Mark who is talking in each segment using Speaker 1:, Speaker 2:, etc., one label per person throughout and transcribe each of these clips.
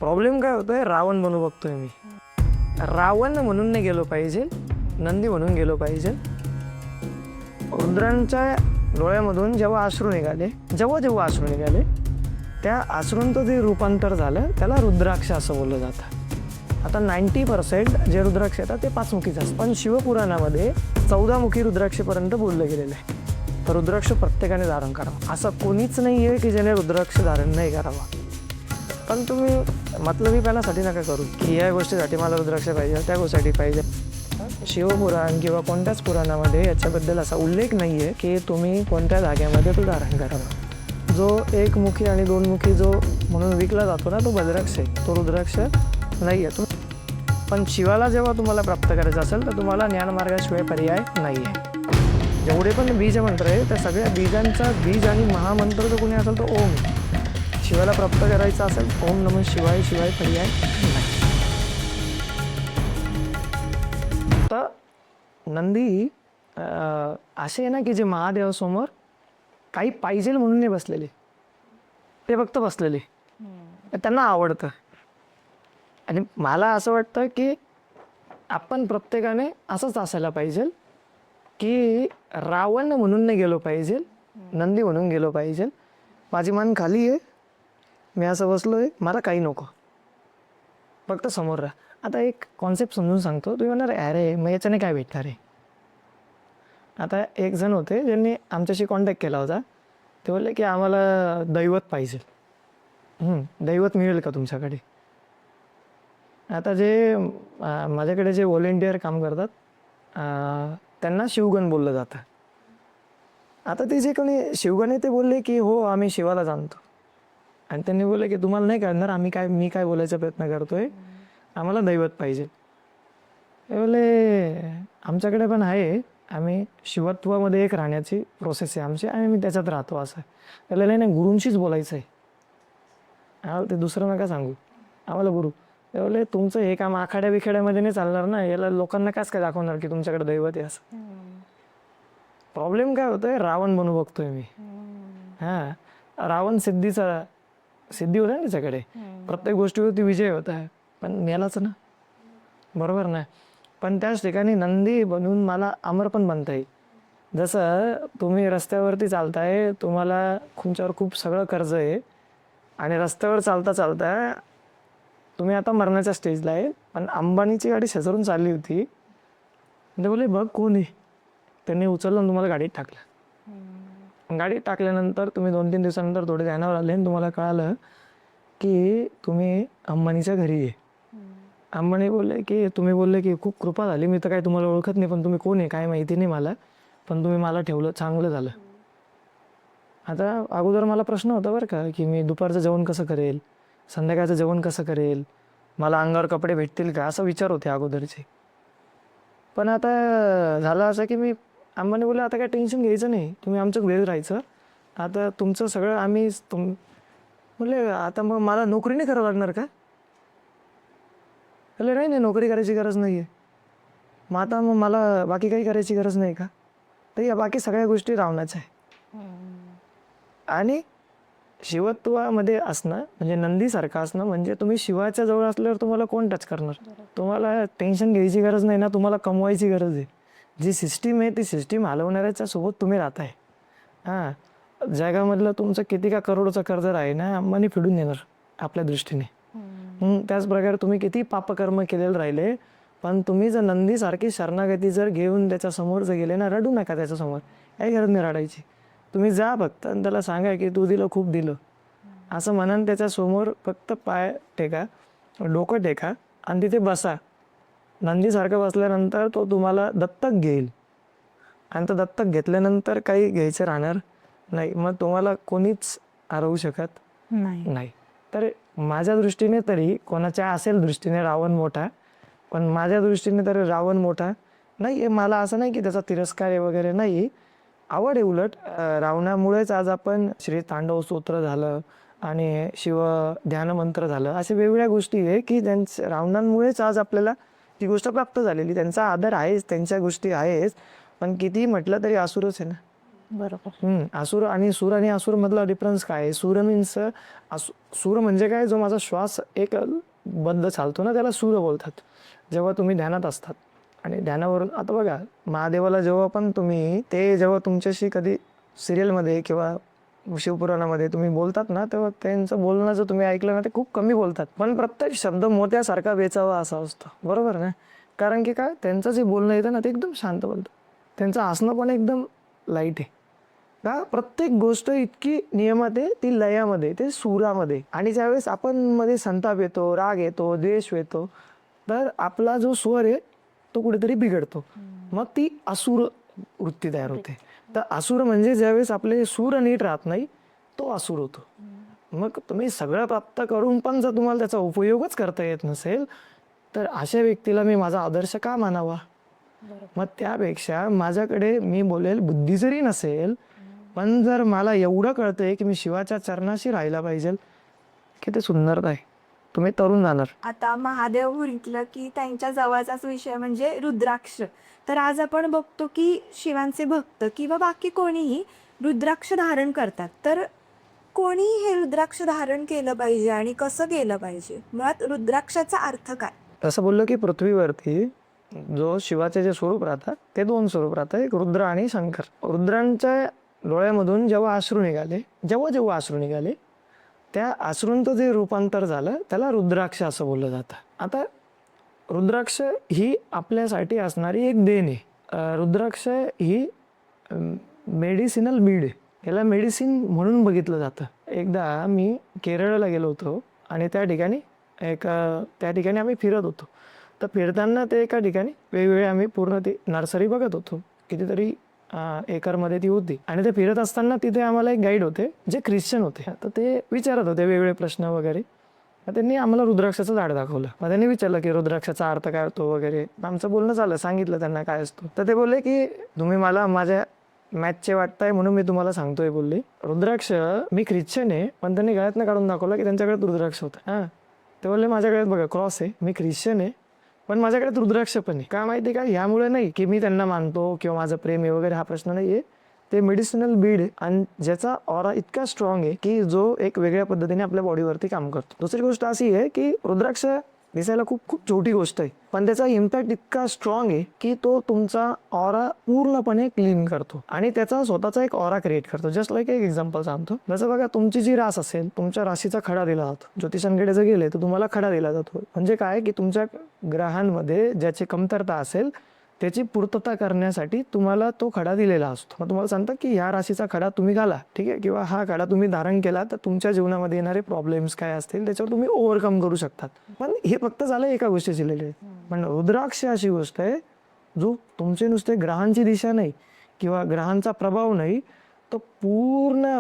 Speaker 1: Problem काय होतोय, रावण बनू बघतोय मी. रावण म्हणून नाही गेलो पाहिजे, नंदी म्हणून गेलो पाहिजे. रुद्रांच्या डोळ्यामधून जेव्हा अश्रू निघाले, जेव्हा अश्रू निघाले, त्या अश्रूंचं जे रूपांतर झालं त्याला रुद्राक्ष असं बोललं जातं. आता 90% जे रुद्राक्ष येतात ते 5 मुखीच असतात, पण शिवपुराणामध्ये 14 मुखी रुद्राक्षपर्यंत बोललं गेलेलं आहे. तर रुद्राक्ष प्रत्येकाने धारण करावं, असं कोणीच नाही आहे की ज्याने रुद्राक्ष धारण नाही करावं. पण तुम्ही मतलबीपणासाठी नका करू की या गोष्टीसाठी मला रुद्राक्ष पाहिजे, त्या गोष्टीसाठी पाहिजे. शिवपुराण किंवा कोणत्याच पुराणामध्ये याच्याबद्दल असा उल्लेख नाही आहे की तुम्ही कोणत्या धाग्यामध्ये तो धारण करावा. जो एकमुखी आणि दोनमुखी जो म्हणून विकला जातो ना, तो बद्राक्ष आहे, तो रुद्राक्ष नाही आहे. पण शिवाला जेव्हा तुम्हाला प्राप्त करायचं असेल तर तुम्हाला ज्ञानमार्गाशिवाय पर्याय नाही आहे. जेवढे पण बीज मंत्र आहे त्या सगळ्या बीजांचा बीज आणि महामंत्र जो कोणी असेल तो ओम. शिवाला प्राप्त करायचं असेल ओम नमः शिवाय, शिवाय पर्याय नाही. तर नंदी असे आहे ना की जे महादेवासमोर काही पाहिजे म्हणून नाही बसलेले, ते फक्त बसलेले, त्यांना आवडतं. आणि मला असं वाटतं की आपण प्रत्येकाने असंच असायला पाहिजे की रावण म्हणून नाही गेलो पाहिजे, नंदी म्हणून गेलो पाहिजे. माझी मान खाली आहे, मी असं बसलो आहे, मला काही नको, फक्त समोर राहा. आता एक कॉन्सेप्ट समजून सांगतो. तुम्ही म्हणणार अरे मग याच्याने काय भेटणार आहे. आता एक जण होते ज्यांनी आमच्याशी कॉन्टॅक्ट केला होता. ते बोलले की आम्हाला दैवत पाहिजे. दैवत मिळेल का तुमच्याकडे. आता जे माझ्याकडे जे व्हॉलेंटियर काम करतात त्यांना शिवगण बोललं जातं. आता ते जे कोणी शिवगण आहे ते बोलले की हो आम्ही शिवाला जाणतो. आणि त्यांनी बोलले की तुम्हाला नाही कळणार मी काय बोलायचा प्रयत्न करतोय, आम्हाला दैवत पाहिजे. ते बोलले आमच्याकडे पण आहे, आम्ही शिवत्वामध्ये एक राहण्याची प्रोसेस आहे आमची आणि मी त्याच्यात राहतो. असं त्याला नाही गुरूंशीच बोलायचं आहे, आम्हाला ते दुसरं नका सांगू, आम्हाला गुरु. ते बोलले तुमचं हे काम आखाड्या बिखाड्यामध्ये नाही चालणार ना, याला लोकांना काच काय दाखवणार की तुमच्याकडे दैवत आहे असं. प्रॉब्लेम काय होतोय, रावण बनू बघतोय मी. रावण सिद्धी होता ना त्याच्याकडे, प्रत्येक गोष्टीवरती विजय होता, पण मेलाच ना, बरोबर ना. पण त्याच ठिकाणी नंदी बनून मला अमर पण बनता येईल. जसं तुम्ही रस्त्यावरती चालताय, तुम्हाला तुमच्यावर खूप सगळं कर्ज आहे आणि रस्त्यावर चालता चालता तुम्ही आता मरण्याच्या स्टेजला आहे, पण अंबानीची गाडी शेजारून चालली होती. ते बोलले बघ कोण आहे. त्यांनी उचललं आणि तुम्हाला गाडीत टाकलं. गाडीत टाकल्यानंतर तुम्ही 2-3 दिवसानंतर थोडे ध्यानावर आले आणि तुम्हाला कळालं की तुम्ही अंबानीच्या घरी आहे. अंबानी बोलले की तुम्ही बोलले की खूप कृपा झाली, मी तर काय तुम्हाला ओळखत नाही, पण तुम्ही कोण आहे काय माहिती नाही मला, पण तुम्ही मला ठेवलं, चांगलं झालं. आता अगोदर मला प्रश्न होता बरं का की मी दुपारचं जेवण कसं करेल, संध्याकाळचं जेवण कसं करेल, मला अंगावर कपडे भेटतील का, असं विचार होते अगोदरचे. पण आता झालं असं की अंबानी बोलले आता काय टेन्शन घ्यायचं नाही, तुम्ही आमच्या घरी राहायचं, आता तुमचं सगळं आम्ही बोलले आता मग मला नोकरी नाही करावं लागणार का. बोलले नाही नोकरी करायची गरज नाही आहे, मग आता मग मला बाकी काही करायची गरज नाही का. तर या बाकी सगळ्या गोष्टी रावणाच्या आहे. आणि शिवत्वामध्ये असणं म्हणजे नंदीसारखं असणं म्हणजे तुम्ही शिवाच्या जवळ असल्यावर तुम्हाला कोण टच करणार. तुम्हाला टेन्शन घ्यायची गरज नाही ना, तुम्हाला कमवायची गरज आहे. जी सिस्टीम आहे ती सिस्टीम हलवणाऱ्याच्या सोबत तुम्ही राहताय. जगामधलं तुमचं किती का करोडचं कर्ज आहे ना, अंबानी फेडून देणार आपल्या दृष्टीने. त्याच प्रकारे तुम्ही किती पापकर्म केलेलं राहिले, पण तुम्ही जर नंदीसारखी शरणागती जर घेऊन त्याच्यासमोर जर गेले ना, रडू नका त्याच्यासमोर, काही गरज नाही रडायची. तुम्ही जा फक्त आणि त्याला सांगा की तू दिलं खूप दिलं असं म्हणून त्याच्यासमोर फक्त पाय टेका, डोकं टेका आणि तिथे बसा. नंदीसारखं बसल्यानंतर तो तुम्हाला दत्तक घेईल आणि तो दत्तक घेतल्यानंतर काही घ्यायचं राहणार नाही, मग तुम्हाला कोणीच हरवू शकत नाही. तर माझ्या दृष्टीने तरी, कोणाच्या असेल दृष्टीने रावण मोठा, पण माझ्या दृष्टीने तरी रावण मोठा नाही आहे. मला असं नाही की त्याचा तिरस्कार आहे वगैरे नाही, आवड आहे. उलट रावणामुळेच आज आपण श्री तांडव स्तोत्र झालं आणि शिव ध्यानमंत्र झालं, अशा वेगवेगळ्या गोष्टी आहे की रावणांमुळेच आज आपल्याला ती गोष्ट प्राप्त झालेली. त्यांचा आदर आहेच, त्यांच्या गोष्टी आहेच, पण कितीही म्हटलं तरी असुरच आहे ना.
Speaker 2: बरोबर.
Speaker 1: असुर आणि सूर आणि असुर मधला डिफरन्स काय आहे? सूर मीन्स सूर म्हणजे काय, जो माझा श्वास एक बद्ध चालतो ना, त्याला सूर बोलतात. जेव्हा तुम्ही ध्यानात असतात आणि ध्यानावरून आता बघा, महादेवाला जेव्हा पण तुम्ही जेव्हा तुमच्याशी कधी सिरियलमध्ये किंवा शिवपुराणामध्ये तुम्ही बोलतात ना, तेव्हा त्यांचं बोलणं जर तुम्ही ऐकलं ना, ते खूप कमी बोलतात, पण प्रत्येक शब्द मोत्यासारखा वेचावा असा असतो, बरोबर ना? कारण की काय, त्यांचं जे बोलणं येतं ना, ते एकदम शांत बोलतं. त्यांचं हसणं पण एकदम लाईट आहे. का प्रत्येक गोष्ट इतकी नियमात आहे, ती लयामध्ये, ते सुरामध्ये. आणि ज्यावेळेस आपण मध्ये संताप येतो, राग येतो, द्वेष येतो, तर आपला जो स्वर आहे तो कुठेतरी बिघडतो. मग ती असुर वृत्ती तयार होते. तर असुर म्हणजे ज्यावेळेस आपले सूर नीट राहत नाही, तो असुर होतो. मग तुम्ही सगळं प्राप्त करून पण जर तुम्हाला त्याचा उपयोगच करता येत नसेल, तर अशा व्यक्तीला मी माझा आदर्श का मानावा? मग त्यापेक्षा माझ्याकडे मी बोलेल बुद्धी जरी नसेल, पण जर मला एवढं कळतंय की मी शिवाच्या चरणाशी राहायला पाहिजे, की ते सुंदरता आहे, तुम्ही तरुण जाणार.
Speaker 3: आता महादेव म्हटलं की त्यांच्या जवळचाच विषय म्हणजे रुद्राक्ष. तर आज आपण बघतो की शिवांचे भक्त किंवा बाकी कोणीही रुद्राक्ष धारण करतात. तर कोणी हे रुद्राक्ष धारण केलं पाहिजे आणि कसं केलं पाहिजे? मुळात रुद्राक्षाचा अर्थ काय?
Speaker 1: तसं बोललं की पृथ्वीवरती जो शिवाचे जे स्वरूप राहतात ते दोन स्वरूप राहतात, एक रुद्र आणि शंकर. रुद्रांच्या डोळ्यामधून जेव्हा अश्रू निघाले, जेव्हा अश्रू निघाले, त्या अश्रूंचं जे रूपांतर झालं त्याला रुद्राक्ष असं बोललं जातं. आता रुद्राक्ष ही आपल्यासाठी असणारी एक देण आहे. रुद्राक्ष ही मेडिसिनल बीड आहे, याला मेडिसिन म्हणून बघितलं जातं. एकदा मी केरळला गेलो होतो आणि त्या ठिकाणी आम्ही फिरत होतो. तर फिरताना ते एका ठिकाणी वेगवेगळे आम्ही पूर्ण ती नर्सरी बघत होतो, कितीतरी एकरमध्ये ती होती. आणि ते फिरत असताना तिथे आम्हाला एक गाईड होते जे ख्रिश्चन होते. तर ते विचारत होते वेगवेगळे प्रश्न वगैरे. मग त्यांनी आम्हाला रुद्राक्षाचं झाड दाखवलं. मग त्यांनी विचारलं की रुद्राक्षाचा अर्थ काय होतो वगैरे. आमचं बोलणं झालं, सांगितलं त्यांना काय असतो. तर ते बोलले की तुम्ही मला माझ्या मॅचचे वाटताय म्हणून मी तुम्हाला सांगतोय. बोलले रुद्राक्ष, मी ख्रिश्चन आहे, पण त्यांनी गळ्यातनं काढून दाखवलं की त्यांच्याकडे रुद्राक्ष होतं. हां, ते बोलले माझ्या गळ्यात बघा क्रॉस आहे, मी ख्रिश्चन आहे, पण माझ्याकडे रुद्राक्ष पण आहे. का माहिती आहे का? ह्यामुळे नाही की मी त्यांना मानतो किंवा माझं प्रेम आहे वगैरे, हा प्रश्न नाही आहे. ते मेडिसिनल बीड आहे आणि ज्याचा ऑरा इतका स्ट्रॉंग आहे की जो एक वेगळ्या पद्धतीने आपल्या बॉडीवरती काम करतो. दुसरी गोष्ट अशी आहे की रुद्राक्ष दिसायला खूप खूप छोटी गोष्ट आहे, पण त्याचा इम्पॅक्ट इतका स्ट्रॉंग आहे की तो तुमचा ऑरा पूर्णपणे क्लीन करतो आणि त्याचा स्वतःचा एक ऑरा क्रिएट करतो. जस्ट लाईक एक एक्झाम्पल सांगतो. जसं बघा, तुमची जी रास असेल, तुमच्या राशीचा खडा दिला जातो. ज्योतिषांकडे जर गेले तर तुम्हाला खडा दिला जातो. म्हणजे काय की तुमच्या ग्रहांमध्ये ज्याची कमतरता असेल त्याची पूर्तता करण्यासाठी तुम्हाला तो खडा दिलेला असतो. मग तुम्हाला सांगतात की ह्या राशीचा खडा तुम्ही घाला, ठीक आहे, किंवा हा खडा तुम्ही धारण केला तर तुमच्या जीवनामध्ये येणारे प्रॉब्लेम्स काय असतील त्याच्यावर तुम्ही ओव्हरकम करू शकतात. पण हे फक्त झालं एका गोष्टीची रिलेटेड. पण रुद्राक्ष अशी गोष्ट आहे जो तुमचे नुसते ग्रहांची दिशा नाही किंवा ग्रहांचा प्रभाव नाही, तो पूर्ण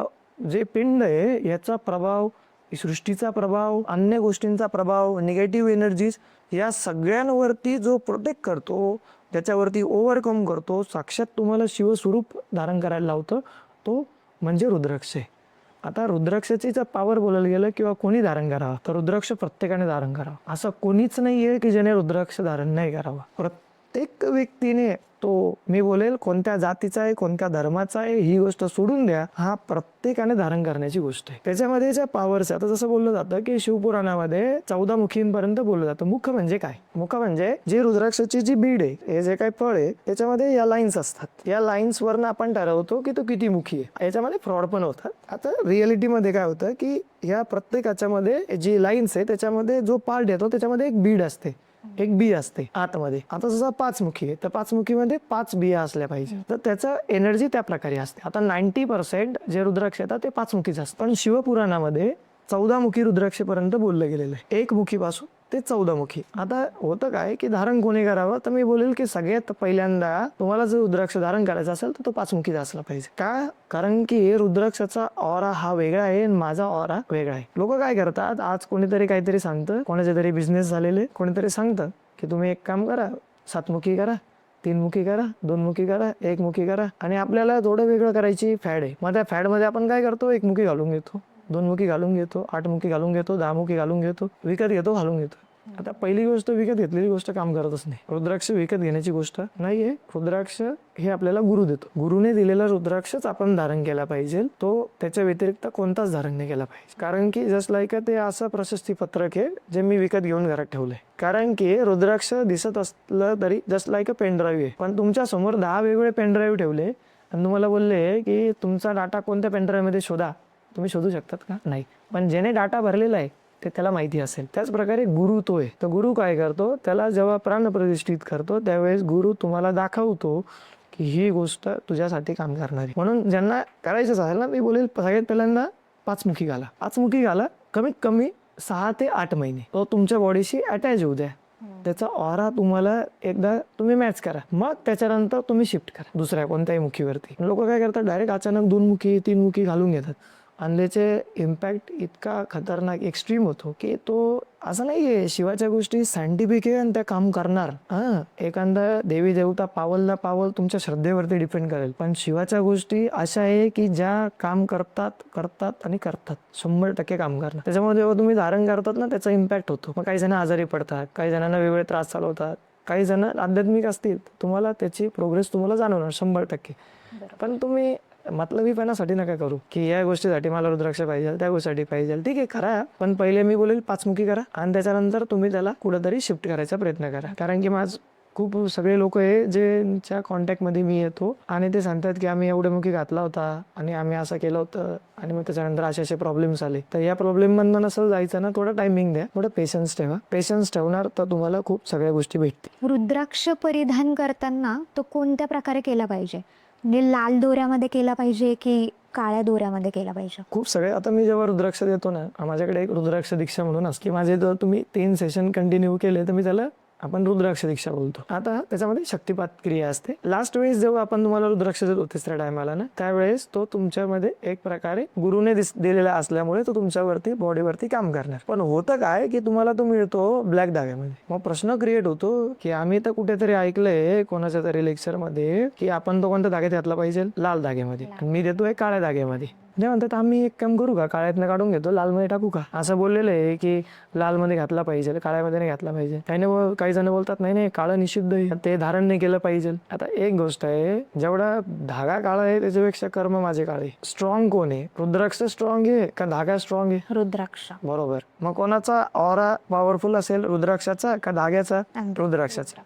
Speaker 1: जे पिंड आहे याचा प्रभाव, सृष्टीचा प्रभाव, अन्य गोष्टींचा प्रभाव, निगेटिव्ह एनर्जीज, या सगळ्यांवरती जो प्रोटेक्ट करतो, त्याच्यावरती ओव्हरकम करतो, साक्षात तुम्हाला शिवस्वरूप धारण करायला लावतं, तो म्हणजे रुद्राक्ष आहे. आता रुद्राक्षाची जर पॉवर बोलायला गेलं किंवा कोणी धारण करावं, तर रुद्राक्ष प्रत्येकाने धारण करावं. असं कोणीच नाही आहे की ज्याने रुद्राक्ष धारण नाही करावं. प्रत्येक व्यक्तीने, तो मी बोलेल कोणत्या जातीचा आहे, कोणत्या धर्माचा आहे, ही गोष्ट सोडून द्या, हा प्रत्येकाने धारण करण्याची गोष्ट आहे. त्याच्यामध्ये ज्या पॉवर्स आहे, आता जसं बोललं जातं की शिवपुराणामध्ये 14 मुखींपर्यंत बोललं जातं. मुख म्हणजे काय? मुख म्हणजे जे रुद्राक्षाची जी बीड आहे, हे जे काही फळ आहे, त्याच्यामध्ये या लाईन्स असतात. या लाईन्स वरनं आपण ठरवतो की तो किती मुखी आहे. याच्यामध्ये फ्रॉड पण होतात. आता रिअलिटीमध्ये काय होतं की या प्रत्येकाच्या मध्ये जी लाईन्स आहे त्याच्यामध्ये जो पार्ट येतो त्याच्यामध्ये एक बीड असते, एक बी असते आतमध्ये. आता जसं 5 मुखी आहे, तर 5 मुखीमध्ये 5 बिया असल्या पाहिजे, तर त्याचं एनर्जी त्या प्रकारे असते. आता 90% जे रुद्राक्ष येतात ते 5 मुखीच असतात. पण शिवपुराणामध्ये 14 मुखी रुद्राक्षपर्यंत बोललं गेलेलं आहे, 1 मुखीपासून ते 14 मुखी. आता होतं काय की धारण कोणी करावं, तर मी बोलेल की सगळ्यात पहिल्यांदा तुम्हाला जर रुद्राक्ष धारण करायचं असेल तर तो 5 मुखीचा असला पाहिजे. का? कारण की रुद्राक्षाचा ऑरा हा वेगळा आहे आणि माझा ऑरा वेगळा आहे. लोक काय करतात, आज कोणीतरी काहीतरी सांगतं, कोणाचे तरी बिझनेस झालेले कोणीतरी सांगतं की तुम्ही एक काम करा, 7 मुखी करा, 3 मुखी करा, 2 मुखी करा, 1 मुखी करा, आणि आपल्याला थोडं वेगळं करायची फॅड आहे. मग त्या फॅडमध्ये आपण काय करतो, 1 मुखी घालून घेतो, 2 मुखी घालून घेतो, 8 मुखी घालून घेतो, 10 मुखी घालून घेतो, विकत घेतो, घालून घेतो. आता पहिली गोष्ट, विकत घेतलेली गोष्ट काम करतच नाही. रुद्राक्ष विकत घेण्याची गोष्ट नाहीये. रुद्राक्ष हे आपल्याला गुरु देतो. गुरुने दिलेला रुद्राक्षच आपण धारण केला पाहिजे. तो त्याच्या व्यतिरिक्त कोणताच धारण नाही केला पाहिजे. कारण की जस्ट लाईक ते असं प्रशस्ती पत्रक आहे जे मी विकत घेऊन घरात ठेवलंय. कारण की रुद्राक्ष दिसत असलं तरी जस्ट लाईक अ पेनड्राईव्ह आहे. पण तुमच्या समोर 10 वेगवेगळे पेनड्राईव्ह ठेवले आणि तुम्हाला बोलले की तुमचा डाटा कोणत्या पेनड्राईव्ह मध्ये शोधा. तुम्ही शोधू शकतात का? नाही. पण ज्याने डाटा भरलेला आहे ते त्याला माहिती असेल. त्याच प्रकारे गुरु तो आहे. तर गुरु काय करतो, त्याला जेव्हा प्राणप्रतिष्ठित करतो त्यावेळेस गुरु तुम्हाला दाखवतो की ही गोष्ट तुझ्यासाठी काम करणार आहे. म्हणून ज्यांना करायचं असेल ना, मी बोलेल सगळ्यात पहिल्यांदा पाचमुखी घाला. पाचमुखी घाला कमीत कमी 6 ते 8 महिने. तो तुमच्या बॉडीशी अटॅच होऊ द्या. त्याचा ऑरा तुम्हाला एकदा तुम्ही मॅच करा. मग त्याच्यानंतर तुम्ही शिफ्ट करा दुसऱ्या कोणत्याही मुखीवरती. लोक काय करतात, डायरेक्ट अचानक 2 मुखी 3 मुखी घालून घेतात आणि त्याचे इम्पॅक्ट इतका खतरनाक एक्स्ट्रीम होतो की तो असं नाहीये. शिवाच्या गोष्टी सायंटिफिक आहे आणि त्या काम करणार. एखादा देवी देवता पावलला पावल तुमच्या श्रद्धेवरती डिपेंड करेल. पण शिवाच्या गोष्टी अशा आहे की ज्या काम करतात आणि करतात. 100% काम करणार. त्याच्यामुळे जेव्हा तुम्ही धारण करतात ना, त्याचा इम्पॅक्ट होतो. मग काही जण आजारी पडतात, काही जणांना वेगवेगळे त्रास चालू होतात, काही जण आध्यात्मिक असतील. तुम्हाला त्याची प्रोग्रेस तुम्हाला जाणवणार 100%. पण तुम्ही मतलबीपणासाठी नका करू की या गोष्टीसाठी मला रुद्राक्ष पाहिजे, त्या गोष्टीसाठी पाहिजे. ठीक आहे, करा. पण पहिले मी बोलेल पाचमुखी करा आणि त्याच्यानंतर तुम्ही त्याला कुठेतरी शिफ्ट करायचा प्रयत्न करा. कारण की खूप सगळे लोक आहे ज्यांच्या कॉन्टॅक्टमध्ये मी येतो आणि ते सांगतात की आम्ही एवढे मुखी घातला होता आणि आम्ही असं केलं होतं आणि मग त्याच्यानंतर असे प्रॉब्लेम्स आले. तर या प्रॉब्लेम मधनं नसेल जायचं ना, थोडं टायमिंग द्या, थोडं पेशन्स ठेवा. पेशन्स ठेवणार तर तुम्हाला खूप सगळ्या गोष्टी भेटतील.
Speaker 2: रुद्राक्ष परिधान करताना तो कोणत्या प्रकारे केला पाहिजे? म्हणजे लाल दोऱ्यामध्ये केला पाहिजे की काळ्या दोऱ्यामध्ये केला पाहिजे?
Speaker 1: खूप सगळे. आता मी जेव्हा रुद्राक्ष देतो ना, माझ्याकडे एक रुद्राक्ष दीक्षा म्हणून असते. माझे जर तुम्ही 3 सेशन कंटिन्यू केले तर मी त्याला आपण रुद्राक्ष दीक्षा बोलतो. आता त्याच्यामध्ये शक्तिपात क्रिया असते. लास्ट वेळेस जेव्हा आपण तुम्हाला रुद्राक्ष देतो तिसऱ्या टायमाला ना, त्यावेळेस तो तुमच्यामध्ये एक प्रकारे गुरुने दिलेला असल्यामुळे तो तुमच्यावरती बॉडीवरती काम करणार. पण होतं काय की तुम्हाला तो मिळतो ब्लॅक धाग्यामध्ये. मग प्रश्न क्रिएट होतो की आम्ही तर कुठेतरी ऐकलंय कोणाच्या तरी लेक्चर मध्ये की आपण तो कोणत्या धाग्यात घातला पाहिजे, लाल धाग्यामध्ये. मी देतोय काळ्या धाग्यामध्ये. जे म्हणतात आम्ही एक काम करू का, काळ्यातनं काढून घेतो, लाल मध्ये टाकू का, असं बोललेलं आहे की लाल मध्ये घातला पाहिजे, काळ्यामध्ये नाही घातला पाहिजे. काही जण बोलतात नाही नाही काळं निषिद्ध आहे, ते धारण नाही केलं पाहिजे. आता एक गोष्ट आहे, जेवढा धागा काळा आहे त्याच्यापेक्षा कर्म माझे काळे. स्ट्रॉंग कोण आहे, रुद्राक्ष स्ट्रॉंग आहे का धागा स्ट्रॉंग आहे?
Speaker 2: रुद्राक्ष.
Speaker 1: बरोबर. मग कोणाचा ऑरा पॉवरफुल असेल, रुद्राक्षाचा का धाग्याचा? रुद्राक्षाचा.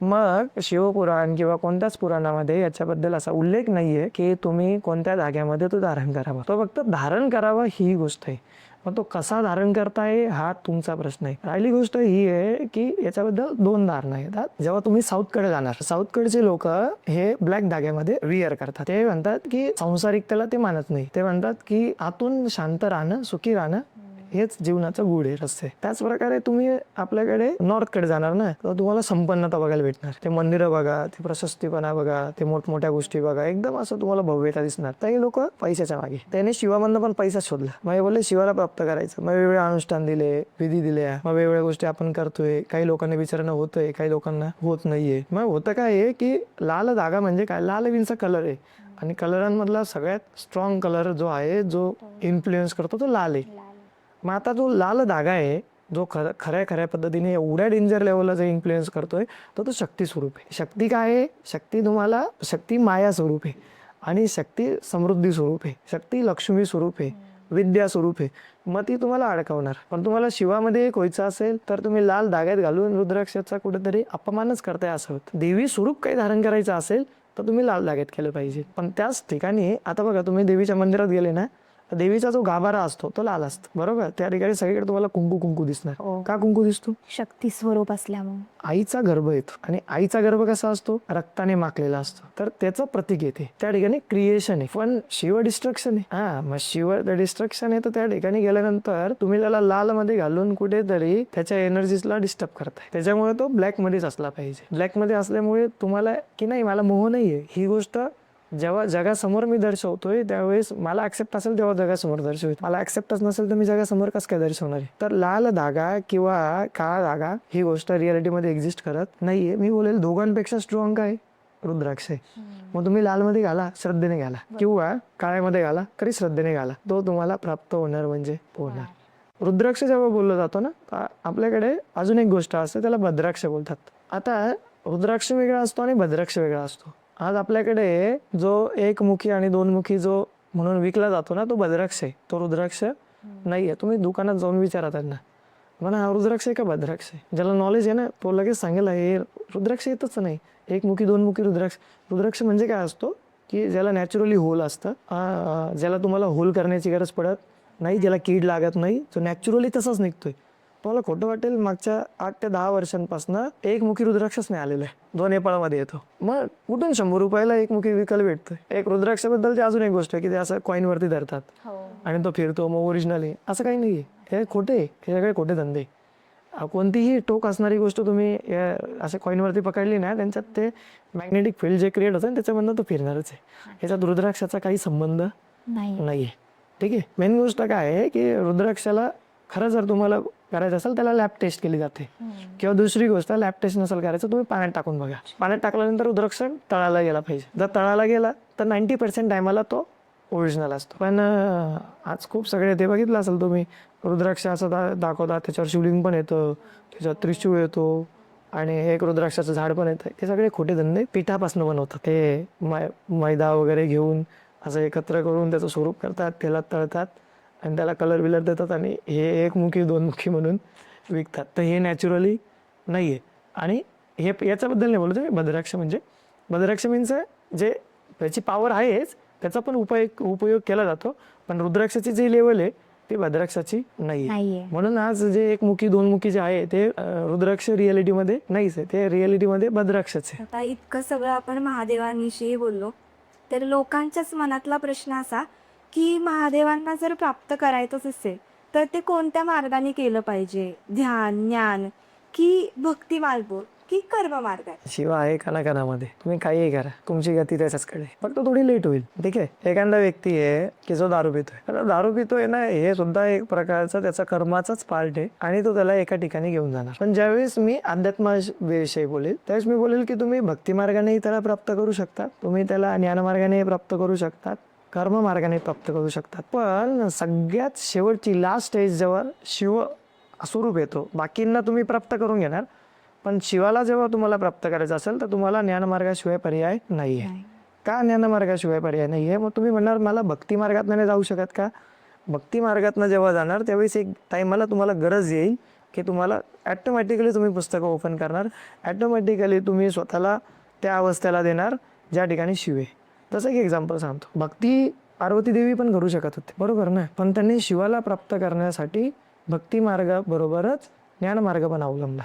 Speaker 1: मग शिवपुराण किंवा कोणत्याच पुराणामध्ये याच्याबद्दल असा उल्लेख नाहीये की तुम्ही कोणत्या धाग्यामध्ये तो धारण करावा. तो फक्त धारण करावा ही गोष्ट आहे. मग तो कसा धारण करताय हा तुमचा प्रश्न आहे. राहिली गोष्ट ही आहे की याच्याबद्दल 2 धारणा येतात. जेव्हा तुम्ही साऊथकडे जाणार, साऊथकडचे लोक हे ब्लॅक धाग्यामध्ये विअर करतात. ते म्हणतात की सांसारिकतेला ते मानत नाही. ते म्हणतात की आतून शांत राहणं, सुखी राहणं हेच जीवनाचं गुढ आहे, रस्ते. त्याच प्रकारे तुम्ही आपल्याकडे नॉर्थकडे जाणार ना, तर तुम्हाला संपन्नता बघायला भेटणार. ते मंदिरं बघा, ते प्रशस्तीपणा बघा, ते मोठमोठ्या गोष्टी बघा, एकदम असं तुम्हाला भव्यता दिसणार. तर हे लोक पैशाच्या मागे. त्याने शिवामधनं पण पैसा शोधला. मग हे बोलले शिवाला प्राप्त करायचं. मग वेगवेगळे अनुष्ठान दिले, विधी दिल्या, मग वेगवेगळ्या गोष्टी आपण करतोय. काही लोकांना विचारणं होतंय, काही लोकांना होत नाहीये. मग होतं काय आहे की लाल धागा म्हणजे काय, लाल विंचा कलर आहे आणि कलरांमधला सगळ्यात स्ट्रॉंग कलर जो आहे, जो इन्फ्लुएन्स करतो तो लाल आहे. मग आता जो लाल धागा आहे, जो खऱ्या पद्धतीने एवढ्या डेंजर लेवलला जो इन्फ्लुएन्स करतोय, तो शक्ती स्वरूप आहे. शक्ती काय आहे? शक्ती माया स्वरूप आहे आणि शक्ती समृद्धी स्वरूप आहे, शक्ती लक्ष्मी स्वरूप आहे, विद्या स्वरूप आहे. मग ती तुम्हाला अडकवणार. पण तुम्हाला शिवामध्ये व्हायचं असेल तर तुम्ही लाल धाग्यात घालून रुद्राक्षाचा कुठेतरी अपमानच करताय असं होतं. देवी स्वरूप काही धारण करायचं असेल तर तुम्ही लाल धाग्यात केलं पाहिजे. पण त्याच ठिकाणी आता बघा, तुम्ही देवीच्या मंदिरात गेले ना, देवीचा जो गाभारा असतो तो लाल असतो. बरोबर. त्या ठिकाणी सगळीकडे तुम्हाला कुंकू दिसणार. का कुंकू दिसतो?
Speaker 2: शक्ती स्वरूप असल्यामुळे.
Speaker 1: आईचा गर्भ येतो आणि आईचा गर्भ कसा असतो? रक्ताने माखलेला असतो. तर त्याचं प्रतीक येते. त्या ठिकाणी क्रिएशन आहे, पण शिव डिस्ट्रक्शन आहे. मग शिव डिस्ट्रक्शन आहे, तर त्या ठिकाणी गेल्यानंतर तुम्ही त्याला लाल मध्ये घालून कुठेतरी त्याच्या एनर्जीजला डिस्टर्ब करताय. त्याच्यामुळे तो ब्लॅक मध्येच असला पाहिजे. ब्लॅक मध्ये असल्यामुळे तुम्हाला की नाही मला मोह नाहीये, ही गोष्ट जेव्हा जगासमोर मी दर्शवतोय त्यावेळेस मला ऍक्सेप्ट असेल तेव्हा जगासमोर दर्शवतो. मला ऍक्सेप्टच नसेल तर मी जगासमोर कसं काय दर्शवणार आहे? तर लाल धागा किंवा काळा धागा ही गोष्ट रिअलिटीमध्ये एक्झिस्ट करत नाहीये. मी बोलेल दोघांपेक्षा स्ट्रॉंग काय? रुद्राक्ष आहे. मग तुम्ही लाल मध्ये घाला, श्रद्धेने घाला, किंवा काळ्यामध्ये घाला तरी श्रद्धेने घाला, तो तुम्हाला प्राप्त होणार म्हणजे होणार. रुद्राक्ष जेव्हा बोललं जातं ना, आपल्याकडे अजून एक गोष्ट असते, त्याला भद्राक्ष बोलतात. आता रुद्राक्ष वेगळा असतो आणि भद्राक्ष वेगळा असतो. आज आपल्याकडे जो एकमुखी आणि दोनमुखी जो म्हणून विकला जातो ना, तो भद्राक्ष आहे, तो रुद्राक्ष नाही आहे. तुम्ही दुकानात जाऊन विचारा त्यांना, म्हणा हा रुद्राक्ष आहे का भद्राक्ष आहे. ज्याला नॉलेज आहे ना, तो लगेच सांगेल हे रुद्राक्ष येतच नाही. एकमुखी दोनमुखी रुद्राक्ष. रुद्राक्ष म्हणजे काय असतो की ज्याला नॅचरली होल असतं, ज्याला तुम्हाला होल करण्याची गरज पडत नाही, ज्याला कीड लागत नाही, जो नॅचरली तसाच निघतोय. तुम्हाला खोटं वाटेल, मागच्या 8 ते 10 वर्षांपासून एकमुखी रुद्राक्षच नाही आलेला आहे, जो नेपाळमध्ये येतो. मग कुठून 100 रुपयाला एकमुखी विकायला भेटतोय. एक रुद्राक्षाबद्दलची अजून एक गोष्ट आहे की ते असं कॉईनवरती धरतात आणि तो फिरतो, मग ओरिजिनल आहे असं काही नाही आहे. हे खोटे, हे सगळे खोटे धंदे. कोणतीही टोक असणारी गोष्ट तुम्ही असे कॉईनवरती पकडली ना, त्यांच्यात ते मॅग्नेटिक फील्ड जे क्रिएट होतं त्याच्यामधनं तो फिरणारच आहे. ह्याच्यात रुद्राक्षाचा काही संबंध नाही आहे. ठीक आहे. मेन गोष्ट काय आहे की रुद्राक्षाला खरं जर तुम्हाला करायचं असेल त्याला लॅब टेस्ट केली जाते. किंवा दुसरी गोष्ट, लॅब टेस्ट नसेल करायचं, तुम्ही पाण्यात टाकून बघा. पाण्यात टाकल्यानंतर रुद्राक्ष तळाला गेला पाहिजे. जर तळाला गेला तर 90% टायमाला तो ओरिजिनल असतो. पण आज खूप सगळे ते बघितलं असेल तुम्ही, रुद्राक्ष असं दाखवतात, त्याच्यावर शिवलिंग पण येतं, त्याच्यावर त्रिशूळ येतो आणि एक रुद्राक्षाचं झाड पण येतं. हे सगळे खोटे धंदे पिठापासून बनवतात. ते मैदा वगैरे घेऊन असं एकत्र करून त्याचं स्वरूप करतात, तेलात तळतात आणि त्याला कलर बिलर देतात आणि हे एकमुखी दोनमुखी म्हणून विकतात. तर हे नॅचरली नाही आहे. आणि हे याच्याबद्दल नाही बोलतो मी. भद्राक्ष म्हणजे, भद्राक्ष मीन्स जे त्याची पॉवर आहेच, त्याचा पण उपयोग केला जातो, पण रुद्राक्षाची जी लेवल आहे ती भद्राक्षाची नाही आहे. म्हणून आज जे एकमुखी दोनमुखी जे आहे ते रुद्राक्ष रियालिटीमध्ये नाहीच आहे, ते रियालिटीमध्ये भद्राक्षच आहे.
Speaker 3: आता इतकं सगळं आपण महादेवांविषयी बोललो, तर लोकांच्याच मनातला प्रश्न असा की महादेवांना जर प्राप्त करायचंच असेल तर ते कोणत्या मार्गाने केलं पाहिजे? ध्यान, ज्ञान की भक्ती मार्ग की कर्म मार्ग?
Speaker 1: शिव आहे कणाकणामध्ये, तुम्ही काहीही करा, तुमची गती त्याच्याचकडे, फक्त थोडी लेट होईल. ठीक आहे. एखादा व्यक्ती आहे की जो दारू पितोय, आता दारू पितोय ना, हे सुद्धा एक प्रकारचा त्याचा कर्माचाच पार्ट आहे आणि तो त्याला एका ठिकाणी घेऊन जाणार. पण ज्यावेळेस मी अध्यात्माविषयी बोलेल त्यावेळेस मी बोलेल की तुम्ही भक्ती मार्गानेही त्याला प्राप्त करू शकता, तुम्ही त्याला ज्ञान मार्गाने प्राप्त करू शकतात, कर्म मार्गाने प्राप्त करू शकतात. पण सगळ्यात शेवटची लास्ट स्टेज जेव्हा शिव स्वरूप येतो, बाकींना तुम्ही प्राप्त करून घेणार, पण शिवाला जेव्हा तुम्हाला प्राप्त करायचं असेल तर तुम्हाला ज्ञानमार्गाशिवाय पर्याय नाही आहे. का ज्ञानमार्गाशिवाय पर्याय नाही आहे? मग तुम्ही म्हणणार मला भक्ती मार्गातनं नाही जाऊ शकत का? भक्ती मार्गातनं जेव्हा जाणार त्यावेळेस एक टाईमाला तुम्हाला गरज येईल की तुम्हाला ॲटोमॅटिकली तुम्ही पुस्तकं ओपन करणार, ॲटोमॅटिकली तुम्ही स्वतःला त्या अवस्थेला देणार ज्या ठिकाणी शिव आहे. जसं एक एक्झाम्पल सांगतो, भक्ती पार्वती देवी पण करू शकत होते, बरोबर ना, पण त्यांनी शिवाला प्राप्त करण्यासाठी भक्ती मार्गाबरोबरच ज्ञानमार्ग पण अवलंबला.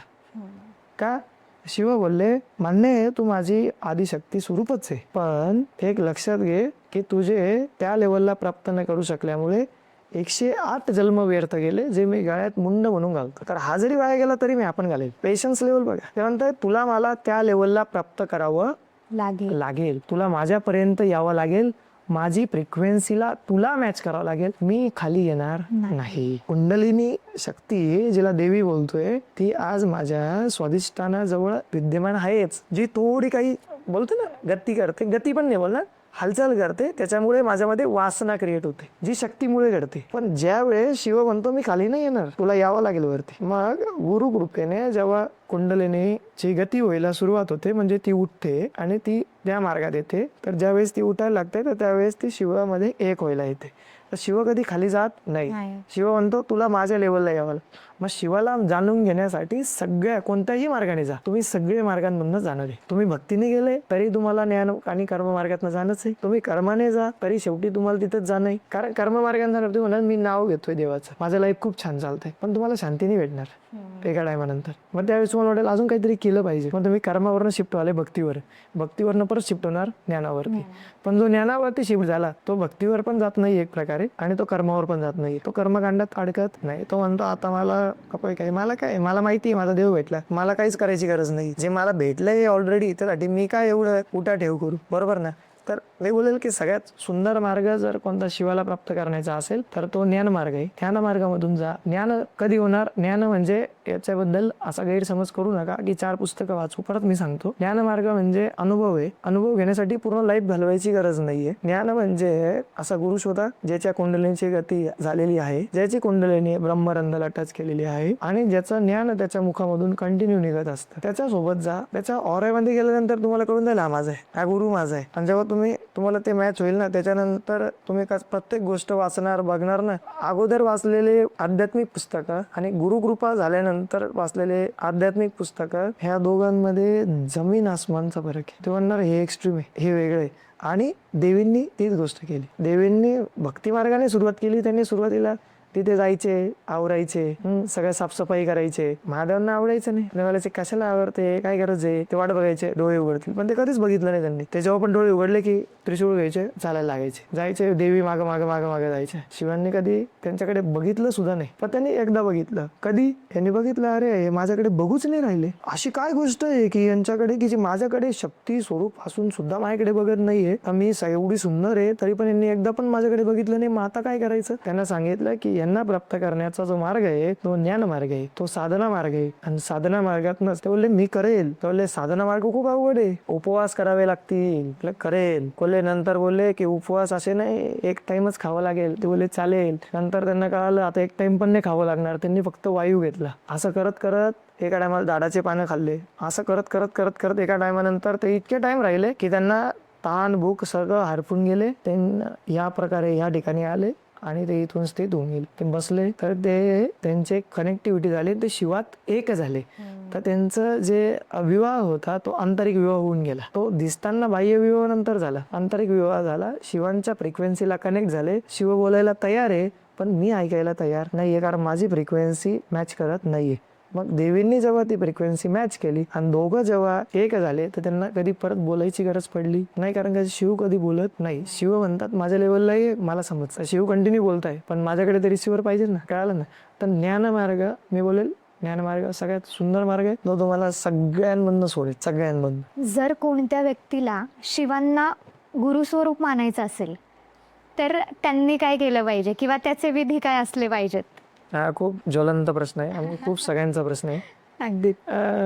Speaker 1: का? शिव बोलले मान्य आहे तू माझी आदिशक्ती स्वरूपच आहे, पण एक लक्षात घे की तुझे त्या लेवलला प्राप्त न करू शकल्यामुळे 108 जन्म व्यर्थ गेले, जे मी गळ्यात मुंड म्हणून घालतो. तर हा जरी वाया गेला तरी मी आपण घालेल. पेशन्स लेवल बघा. त्यानंतर तुला मला त्या लेवलला प्राप्त करावं लागेल, तुला माझ्यापर्यंत यावं लागेल, माझी फ्रिक्वेन्सीला तुला मॅच करावं लागेल, मी खाली येणार नाही. कुंडलिनी शक्ती जिला देवी बोलतोय ती आज माझ्या स्वाधिष्ठानाजवळ विद्यमान आहेच, जी थोडी काही बोलतो ना गती करते, गती पण नाही बोलणार, हालचाल करते, त्याच्यामुळे माझ्यामध्ये वासना क्रिएट होते, जी शक्तीमुळे घडते. पण ज्या वेळेस शिव म्हणतो मी खाली नाही येणार, तुला यावं लागेल वरती, मग गुरु कृपेने जेव्हा कुंडलिनीची गती व्हायला सुरुवात होते, म्हणजे ती उठते आणि ती त्या मार्गात येते, तर ज्यावेळेस ती उठायला लागते तर त्यावेळेस ती शिवामध्ये एक व्हायला येते. तर शिव कधी खाली जात नाही. शिव म्हणतो तुला माझ्या लेवलला यावं. मग शिवाला जाणून घेण्यासाठी सगळ्या कोणत्याही मार्गाने जा, तुम्ही सगळे मार्गांमधून जाणार आहे. तुम्ही भक्तीने गेले तरी तुम्हाला ज्ञान आणि कर्म मार्गातून जाणंच आहे, तुम्ही कर्माने जा तरी शेवटी तुम्हाला तिथंच जाणं आहे. कारण कर्म मार्गाने जाणार तुम्ही म्हणाल मी नाव घेतोय देवाचं, माझं लाईफ खूप छान चालतंय, पण तुम्हाला शांती नाही भेटणार एका टायमानंतर. मग त्यावेळेस तुम्हाला वाटेल अजून काहीतरी केलं पाहिजे, पण तुम्ही कर्मावरनं शिफ्ट व्हाले भक्तीवर, भक्तीवरनं परत शिफ्ट होणार ज्ञानावरती. पण जो ज्ञानावरती शिफ्ट झाला तो भक्तीवर पण जात नाही एक प्रकारे आणि तो कर्मावर पण जात नाही, तो कर्मकांडात अडकत नाही. तो म्हणतो आता मला काय, मला माहिती आहे माझा देव भेटला, मला काहीच करायची गरज नाही, जे मला भेटलंय ऑलरेडी, त्यासाठी मी काय एवढं उठा ठेव करू, बरोबर ना. तर मी बोलेल की सगळ्यात सुंदर मार्ग जर कोणता शिवाला प्राप्त करण्याचा असेल तर तो ज्ञान मार्ग आहे. ज्ञान मार्गामधून जा. ज्ञान कधी होणार? ज्ञान म्हणजे याच्याबद्दल असा गैरसमज करू नका की 4 पुस्तकं वाचू. परत मी सांगतो, ज्ञान मार्ग म्हणजे अनुभव आहे. अनुभव घेण्यासाठी पूर्ण लाईफ घालवायची गरज नाहीये. ज्ञान म्हणजे असा गुरु शोधा ज्याच्या कुंडलीची गती झालेली आहे, ज्याची कुंडलीने ब्रह्मरंध्राला टच केलेली आहे आणि ज्याचं ज्ञान त्याच्या मुखामधून कंटिन्यू निघत असतं. त्याच्यासोबत जा. त्याच्या ऑरेमध्ये गेल्यानंतर तुम्हाला कळून जाईल हा माझा आहे, हा गुरु माझा आहे. आणि जेव्हा तुम्हाला ते मॅच होईल ना, त्याच्यानंतर तुम्ही प्रत्येक गोष्ट वाचणार, बघणार ना. अगोदर वाचलेले आध्यात्मिक पुस्तकं आणि गुरुकृपा झाल्यानंतर वाचलेले आध्यात्मिक पुस्तकं, ह्या दोघांमध्ये जमीन आसमानचा फरक आहे. ते म्हणणार हे एक्स्ट्रीम आहे, हे वेगळं आहे. आणि देवींनी तीच गोष्ट केली. देवींनी भक्ती मार्गाने सुरुवात केली. त्यांनी सुरुवातीला तिथे जायचे, आवरायचे, सगळ्या साफसफाई करायचे. महादेवांना आवडायचं नाही. देवालाचे कशाला आवडते, काय गरज आहे, ते वाट बघायचे डोळे उघडतील, पण ते कधीच बघितलं नाही त्यांनी. ते जेव्हा पण डोळे उघडले की त्रिशूळ घ्यायचे, चालायला लागायचे, जायचे, देवी मागं मागं मागं मागं जायचे. शिवांनी कधी त्यांच्याकडे बघितलं सुद्धा नाही. पण त्यांनी एकदा बघितलं. कधी? यांनी बघितलं, अरे हे माझ्याकडे बघूच नाही राहिले. अशी काय गोष्ट आहे की यांच्याकडे, की जी माझ्याकडे शक्ती स्वरूप असून सुद्धा माझ्याकडे बघत नाहीये. मी एवढी सुंदर आहे तरी पण यांनी एकदा पण माझ्याकडे बघितलं नाही. मग आता काय करायचं? त्यांना सांगितलं की यांना प्राप्त करण्याचा जो मार्ग आहे तो ज्ञान मार्ग आहे, तो साधना मार्ग आहे. आणि साधना मार्गातनच ते बोलले मी करेल. ते बोलले साधना मार्ग खूप अवघड आहे, उपवास करावे लागतील. करेल. बोलले नंतर बोलले की उपवास असे नाही, एक टाइमच खावं लागेल. ते बोलले चालेल. नंतर त्यांना कळालं आता एक टाइम पण नाही खावं लागणार. त्यांनी फक्त वायू घेतला. असं करत करत एका टायमाला झाडाचे पानं खाल्ले. असं करत करत करत करत एका टायमानंतर ते इतके टाइम राहिले की त्यांना ताण भूक सगळं हरपून गेले. त्यांना या प्रकारे या ठिकाणी आले आणि ते इथून स्थित होऊन गेले. ते बसले तर ते त्यांचे कनेक्टिव्हिटी झाली, ते शिवात एक झाले. तर त्यांचं जे विवाह होता तो आंतरिक विवाह होऊन गेला. तो दिसताना बाह्य विवाह नंतर झाला, आंतरिक विवाह झाला. शिवांच्या फ्रिक्वेन्सीला कनेक्ट झाले. शिव बोलायला तयार आहे पण मी ऐकायला तयार नाहीये, कारण माझी फ्रिक्वेन्सी मॅच करत नाहीये. मग देवींनी जेव्हा ती फ्रिक्वेन्सी मॅच केली आणि दोघं जेव्हा एक झाले तर त्यांना कधी परत बोलायची गरज पडली नाही, कारण का शिव कधी बोलत नाही. शिव म्हणतात माझ्या लेवलला मला समजतं, शिव कंटिन्यू बोलताय पण माझ्याकडे ते रिसिव्हर पाहिजे ना, कळालं ना. तर ज्ञानमार्ग मी बोलेल, ज्ञानमार्ग सगळ्यात सुंदर मार्ग आहे, जो तुम्हाला सगळ्यांमधनं सोडेल, सगळ्यांमधनं.
Speaker 2: जर कोणत्या व्यक्तीला शिवांना गुरुस्वरूप मानायचं असेल तर त्यांनी काय केलं पाहिजे किंवा त्याचे विधी काय असले पाहिजेत?
Speaker 1: हा खूप ज्वलंत प्रश्न आहे आणि खूप सगळ्यांचा प्रश्न आहे.
Speaker 2: अगदी.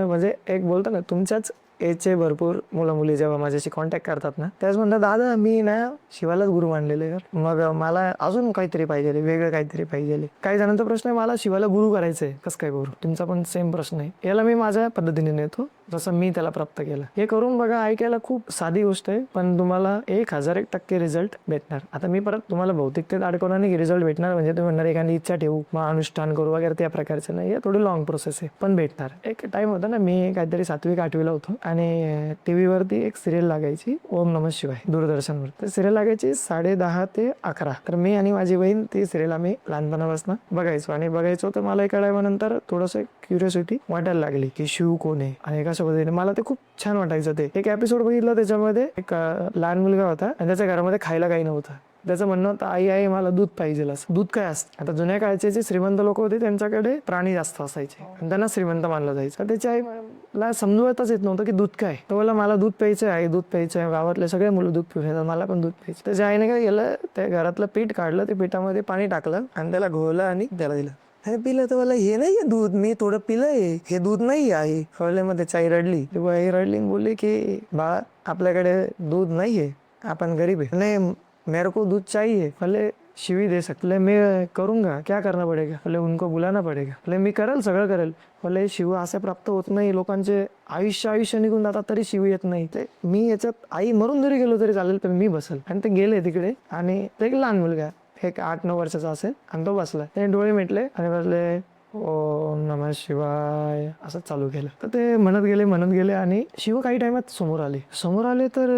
Speaker 1: म्हणजे एक बोलतो ना, तुमच्याच एजचे भरपूर मुलं मुली जेव्हा माझ्याशी कॉन्टॅक्ट करतात ना, त्याच म्हणतात दादा मी ना शिवालाच गुरु मानलेले आहे, मग मला अजून काहीतरी पाहिजे, वेगळं काहीतरी पाहिजे. काही जणांचा प्रश्न आहे मला शिवाला गुरु करायचंय, कसं काय गुरु? तुमचा पण सेम प्रश्न आहे. याला मी माझ्या पद्धतीने नेतो जसं मी त्याला प्राप्त केलं. हे करून बघा. ऐकायला खूप साधी गोष्ट आहे पण तुम्हाला 1001% रिझल्ट भेटणार. आता मी परत तुम्हाला भौतिकतेत अडकवणार नाही की रिझल्ट भेटणार म्हणजे तुम्ही म्हणणार एखादी इच्छा ठेवू मग अनुष्ठान करू वगैरे, त्या प्रकारचं नाही. हे थोडी लॉंग प्रोसेस आहे पण भेटणार. एक टाइम होता ना, मी काहीतरी 7वी का 8वीला होतो आणि टीव्ही वरती एक सिरियल लागायची, ओम नमः शिवाय, दूरदर्शनवर. तर सिरियल लागायची 10:30 ते 11. तर मी आणि माझी बहीण ती सिरियल आम्ही लहानपणापासून बघायचो आणि बघायचो. तर मला एका टायमानंतर थोडंसं क्युरियोसिटी वाटायला लागली की शिव कोण आहे आणि कशा पद्धतीने. मला ते खूप छान वाटायचं. ते एक एपिसोड बघितलं, त्याच्यामध्ये एक लहान मुलगा होता आणि त्याच्या घरामध्ये खायला काही नव्हतं. त्याचं म्हणणं होतं आई मला दूध पाहिजे. असं दूध काय असतं? आता जुन्या काळचे जे श्रीमंत लोक होते त्यांच्याकडे प्राणी जास्त असायचे आणि त्यांना श्रीमंत मानलं जायचं. त्याची आईला समजवतच येत नव्हतं की दूध काय. तो बोला मला दूध प्यायचं आहे, दूध प्यायचं आहे, गावातले सगळे मुलं दूध पिऊन येतात, मला पण दूध प्यायचं. त्याच्या आईने काय केलं, त्या घरातलं पीठ काढलं, ते पिठामध्ये पाणी टाकलं आणि त्याला घोळलं आणि त्याला दिलं. हे पिलं तर मला हे नाहीये दूध, मी थोडं पिलंय, हे दूध नाही आहे. कळले. मग त्याची आई रडली. आई रडली बोलली की बाळा आपल्याकडे दूध नाहीये, आपण गरीब आहे. नाही मेरे को दूध चाहिए. बोले शिवी दे सकते, मैं करूंगा, क्या करना पड़ेगा? बोले उनको बुलाना पड़ेगा. बोले मी करेल, सगळं करेल. बोले शिव असे प्राप्त होत नाही, लोकांचे आयुष्य निघून जातात तरी शिव येत नाही. ते मी याच्यात आई मरून जरी गेलो तरी चालेल पण मी बसल. आणि ते गेले तिकडे आणि ते एक लहान मुलगा एक 8-9 वर्षाचा असेल आणि तो बसला. त्याने डोळे मिटले आणि बसले ओम नमः शिवाय असं चालू केलं. तर ते म्हणत गेले आणि शिव काही टाइमात समोर आले. तर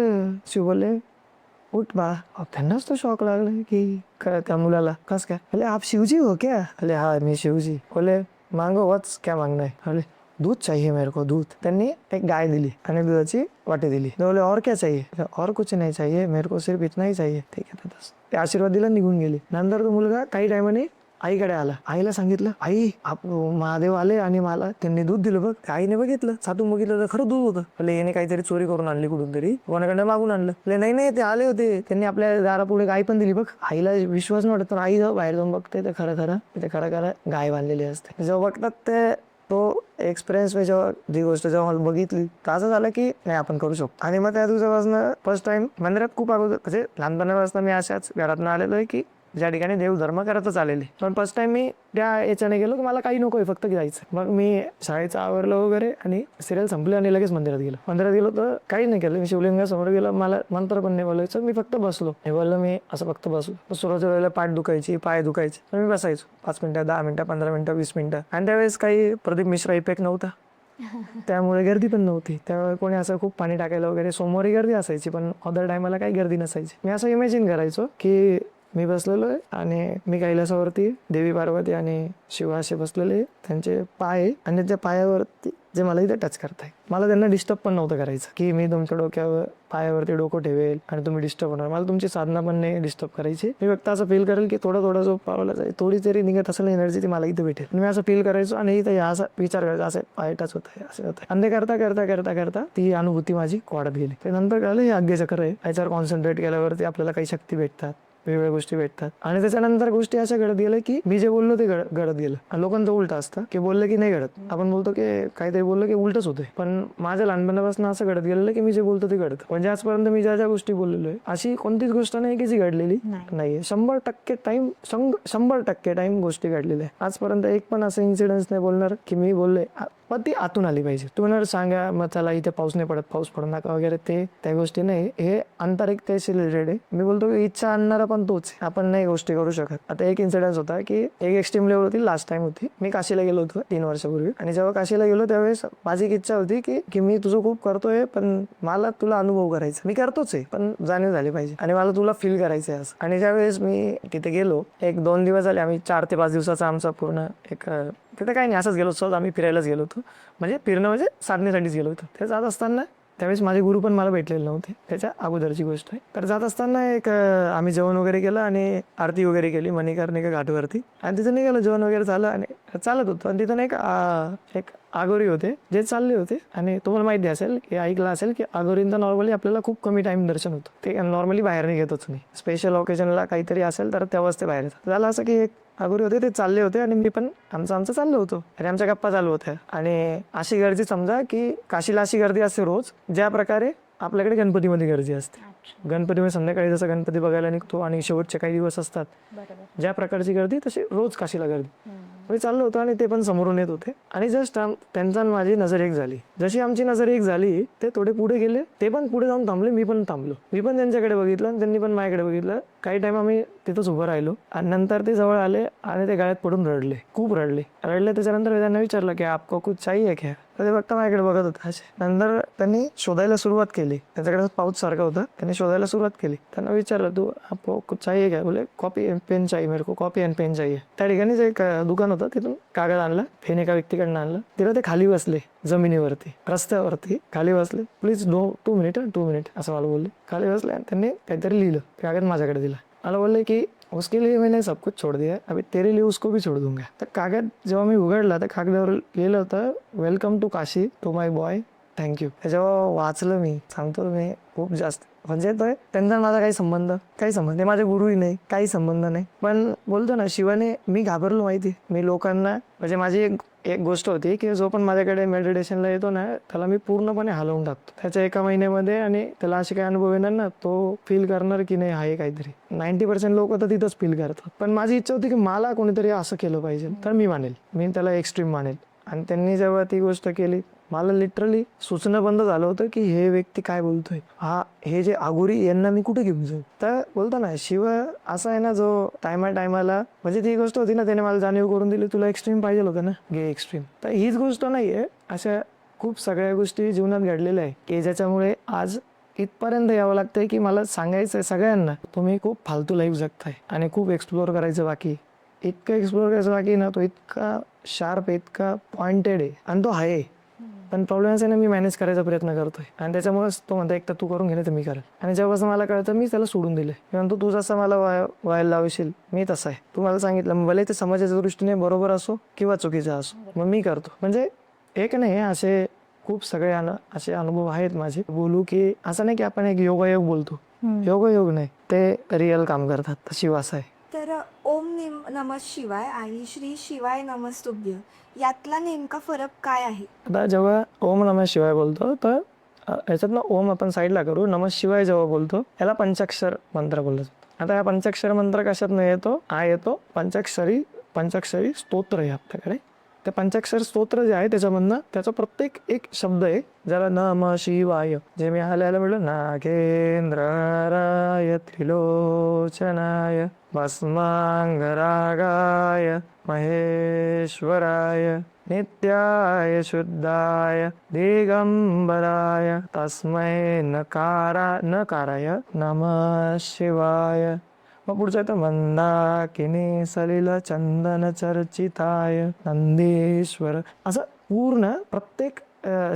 Speaker 1: शिव बोलले उठ बाळा. त्यांनाच तो शॉक लागला की त्या मुलाला, कस काय? बोले आप शिवजी हो क्या? बोले हा मी शिवजी. बोले मांगो वच क्या मांगना है? बोले दूध चाहिए मेरे को, दूध. त्यांनी एक गाय दिली आणि दुधाची वाटी दिली. बोले और क्या चाहिए? और कुछ नहीं चाहिए, मेरे को सिर्फ इतना ही चाहिए. ठीक आहे. ते आशीर्वाद दिला, निघून गेले. नंतर तो मुलगा काही टायमाने आईकडे आला. आईला सांगितलं, आई महादेव आले आणि मला त्यांनी दूध दिलं बघ. आईने बघितलं, सातून बघितलं तर खरं दूध होतं. म्हणजे याने काहीतरी चोरी करून आणली कुठून तरी, कोणाकडे मागून आणलं. नाही ते आले होते, त्यांनी आपल्या दारापुढे गाय पण दिली बघ. आईला विश्वास नव्हता. तर आई जेव्हा बाहेर जाऊन बघते तर खरं गाय बांधलेली असते. जेव्हा बघतात ते तो एक्सपिरियन्स मी जेव्हा जी गोष्ट जेव्हा बघितली तर असं झालं की नाही आपण करू शकतो. आणि मग त्या दिवसापासून फर्स्ट टाइम मंदिरात खूप अगोदर म्हणजे लहानपणापासून मी अशाच घरातून आलेलो आहे की ज्या ठिकाणी देव धर्म करतच आलेले. पण फर्स्ट टाइम मी त्या याच्याने गेलो की मला काही नकोय, फक्त जायचं. मग मी शाळेचं आवरलं वगैरे आणि सिरियल संपली आणि लगेच मंदिरात गेलो तर काही नाही केलं. मी शिवलिंगासमोर गेलो, मला मंत्र पण नाही बोलायचं, मी फक्त बसलो. हे बोललो मी असं फक्त बसलो. सुरुवातीच्या वेळेला पाठ दुखायची, पाय दुखायचे, तर मी बसायचो 5 मिनिटं, 10 मिनिटं, 15 मिनिटं, 20 मिनिटं. आणि त्यावेळेस काही प्रदीप मिश्रा इफेक्ट नव्हता, त्यामुळे गर्दी पण नव्हती. त्यावेळेस कोणी असं खूप पाणी टाकायला वगैरे सोमवारी गर्दी असायची, पण अदर टायमाला काही गर्दी नसायची. मी असं इमॅजिन करायचो की मी बसलेलो आहे आणि मी कैलासावरती देवी पार्वती आणि शिव असे बसलेले, त्यांचे पाय आणि त्या पायावरती जे मला इथे टच करताय. मला त्यांना डिस्टर्ब पण नव्हतं करायचं की मी तुमच्या डोक्यावर पायावरती डोकं ठेवेल आणि तुम्ही डिस्टर्ब होणार. मला तुमची साधना पण नाही डिस्टर्ब करायची. मी फक्त असं फील करेल की थोडा जो पावला जाईल, थोडी तरी निघत असेल एनर्जी ती मला इथे भेटेल. मी असं फील करायचो आणि इथे असा विचार करायचा, असं पाय टच होत आहे, असं होत आहे. आणि ते करता ती अनुभूती माझी वाढत गेली. ते नंतर कळलं हे आज्ञाचक्र आहे, याच्यावर कॉन्सन्ट्रेट केल्यावरती आपल्याला काही शक्ती भेटतात, वेगवेगळ्या गोष्टी भेटतात. आणि त्याच्यानंतर गोष्टी अशा घडत गेल्या की मी जे बोललो ते घडत गेलं. आणि लोकांचं उलट असतं की बोललं की नाही घडत. आपण बोलतो की काहीतरी बोललं की उलटच होतंय, पण माझ्या लहानपणापासून असं घडत गेलेलं की मी जे बोलतो ते घडतं. म्हणजे आजपर्यंत मी ज्या गोष्टी बोललेलो आहे अशी कोणतीच गोष्ट नाही की जी घडलेली नाहीये. 100% टाइम गोष्टी घडलेल्या आहे. आजपर्यंत एक पण असं इन्सिडेंट नाही बोलणार की मी बोललोय पण ती आतून आली पाहिजे. तुम्हाला सांगा मग चला इथे पाऊस नाही पडत, पाऊस पडू नका वगैरे, ते त्या गोष्टी नाही. हे आंतरिकतेशी रिलेटेड आहे. मी बोलतो की इच्छा आणणारा पण तोच. आपण नाही गोष्टी करू शकत. आता एक इन्सिडेंट होता की एक एक्स्ट्रीम लेवल होती, लास्ट टाइम होती. मी काशीला गेलो होतो 3 वर्षापूर्वी. आणि जेव्हा काशीला गेलो त्यावेळेस माझी एक इच्छा होती की मी तुझं खूप करतोय पण मला तुला अनुभव करायचा. मी करतोच आहे पण जाणीव झाली पाहिजे आणि मला तुला फील करायचं आहे असं. आणि ज्यावेळेस मी तिथे गेलो, 1-2 दिवस झाले, आम्ही 4 ते 5 दिवसाचा आमचा पूर्ण एक तिथे काही नाही, असंच गेलो सहज आम्ही फिरायलाच गेलो होतो. म्हणजे फिरणं म्हणजे साधनेसाठीच गेलो होतो. ते जात असताना त्यावेळेस माझे गुरु पण मला भेटलेले नव्हते, त्याच्या अगोदरची गोष्ट आहे. तर जात असताना एक आम्ही जेवण वगैरे केलं आणि आरती वगैरे केली मणिकर्णिका घाटवरती. आणि तिथं निघालं, जेवण वगैरे झालं आणि चालत होतं. आणि तिथं एक आगोरी होते जे चालले होते. आणि तुम्हाला माहिती असेल की ऐकलं असेल की आगोरींचा नॉर्मली आपल्याला खूप कमी टाइम दर्शन होतं. ते नॉर्मली बाहेर नाही घेतच नाही, स्पेशल ऑकेजनला काहीतरी असेल तर तेव्हाच ते बाहेर येतात. झालं असं की एक अगोरी होते, ते चालले होते आणि मी पण आमचं चाललो होतो आणि आमच्या गप्पा चालू होत्या. आणि अशी गर्दी, समजा की काशीला अशी गर्दी असते रोज ज्या प्रकारे आपल्याकडे गणपतीमध्ये गर्दी असते. गणपतीमध्ये संध्याकाळी जसं गणपती बघायला निघतो आणि शेवटचे काही दिवस असतात, ज्या प्रकारची गर्दी तशी रोज काशीला गर्दी. मी चाललो होतो आणि ते पण समोरून येत होते. आणि जस्ट त्यांचा माझी नजर एक झाली. जशी आमची नजर एक झाली ते थोडे पुढे गेले, ते पण पुढे जाऊन थांबले, मी पण थांबलो. मी पण त्यांच्याकडे बघितलं आणि त्यांनी पण माझ्याकडे बघितलं. काही टाइम आम्ही तिथंच उभं राहिलो आणि नंतर ते जवळ आले आणि ते गळ्यात पडून रडले, खूप रडले. त्याच्यानंतर त्यांना विचारलं की आपको कुछ चाहिए क्या. तर ते बघता माझ्याकडे बघत होते असे. नंतर त्यांनी शोधायला सुरुवात केली, त्यांच्याकडे पाऊच सारखं होतं, त्यांनी शोधायला सुरुवात केली. त्यांना विचारलं तू आपको कुछ चाहिए क्या. बोले कॉपी एंड पेन चाहिए, मेरे को कॉपी एंड पेन चाहिए. त्या ठिकाणीच एक दुकान होतं, तिथून कागद आणला, पेन एका व्यक्तीकडनं आणलं. तिला ते खाली बसले जमिनीवरती, रस्त्यावरती खाली बसले. प्लीज 2 मिनिट असं मला बोलले. खाली बसले आणि त्यांनी काहीतरी लिहिलं, कागद माझ्याकडे दिला. मला बोलले की उसके लिए मैंने सब कुछ छोड़ दिया, अभी तेरे लिए उसको भी छोड़ दूंगा. तर कागद जेव्हा मी उघडला तर कागदावर लिहिलं होतं welcome to Kashi to my boy, thank you. जेव्हा वाचलं मी सांगतो मी खूप जास्त, म्हणजे त्यांचा माझा काही संबंध नाही, माझे गुरुही नाही, काही संबंध नाही. पण बोलतो ना शिवाने, मी घाबरलो माहिती. मी लोकांना, म्हणजे माझी एक गोष्ट होती की जो पण माझ्याकडे मेडिटेशनला येतो ना त्याला मी पूर्णपणे हलवून टाकतो त्याच्या 1 महिन्यामध्ये. आणि त्याला असे काही अनुभव येणार ना, तो फील करणार की नाही आहे काहीतरी. 90% लोक तर तिथंच फील करतात. पण माझी इच्छा होती की मला कोणीतरी असं केलं पाहिजे, तर मी मानेल, मी त्याला एक्स्ट्रीम मानेल. आणि त्यांनी जेव्हा ती गोष्ट केली, मला लिटरली सुचणं बंद झालं होतं की हे व्यक्ती काय बोलतोय, हे जे आगोरी यांना मी कुठे घेऊन जाऊ. तर बोलतो ना शिव असा आहे ना, जो टायमाला, म्हणजे ती गोष्ट होती ना, त्याने मला जाणीव करून दिली तुला एक्स्ट्रीम पाहिजे होतं ना, घे एक्स्ट्रीम. तर हीच गोष्ट नाहीये, अशा खूप सगळ्या गोष्टी जीवनात घडलेल्या आहे की ज्याच्यामुळे आज इथपर्यंत यावं लागतंय की मला सांगायचं आहे सगळ्यांना, तुम्ही खूप फालतू लाईफ जगताय आणि खूप एक्सप्लोअर करायचं बाकी. इतकं एक्सप्लोअर करायचं बाकी ना, तो इतका शार्प, इतका पॉइंटेड आहे आणि तो आहे. पण प्रॉब्लेम असा आहे ना, मी मॅनेज करायचा प्रयत्न करतोय आणि त्याच्यामुळेच तो म्हणतो एक तर तू करून घे नाही तर मी करेन. आणि जेव्हापासून मला कळतं मी त्याला सोडून दिले. म्हणतो तू जसं मला व्हायला लावशील मी तसं आहे. तू मला सांगितलं भले ते समाजाच्या दृष्टीने बरोबर असो किंवा चुकीचं असो, मग मी करतो. म्हणजे एक नाही असे खूप सगळे असे अनुभव आहेत माझे. बोलू की असं नाही की आपण एक योगायोग बोलतो, योगायोग नाही, ते रिअल काम करतात. तर शिव असं आहे.
Speaker 3: तर ओम नमः शिवाय आणि श्री शिवाय नमस्तुभ्य यातला नेमका फरक काय आहे?
Speaker 1: आता जेव्हा ओम नमः शिवाय बोलतो तर याच्यातनं ओम आपण साईडला करू. नमः शिवाय जेव्हा बोलतो याला पंचाक्षर मंत्र बोललं जातं. आता या पंचाक्षर मंत्र कशातनं येतो? येतो पंचाक्षरी स्तोत्र आहे आपल्याकडे. ते पंचाक्षर स्तोत्र जे आहे त्याच्यामधनं त्याचा प्रत्येक एक शब्द आहे ज्याला नमः शिवाय, जे मी ह्याला म्हणलं नागेंद्राय त्रिलोचनाय भस्मांगरागाय महेश्वराय नित्याय शुद्धाय दिगंबराय तस्मै नकाराय नमः शिवाय. मग पुढचं येतं मंदाकिनी सलिल चंदन चर्चिताय नंदीश्वर. असं पूर्ण प्रत्येक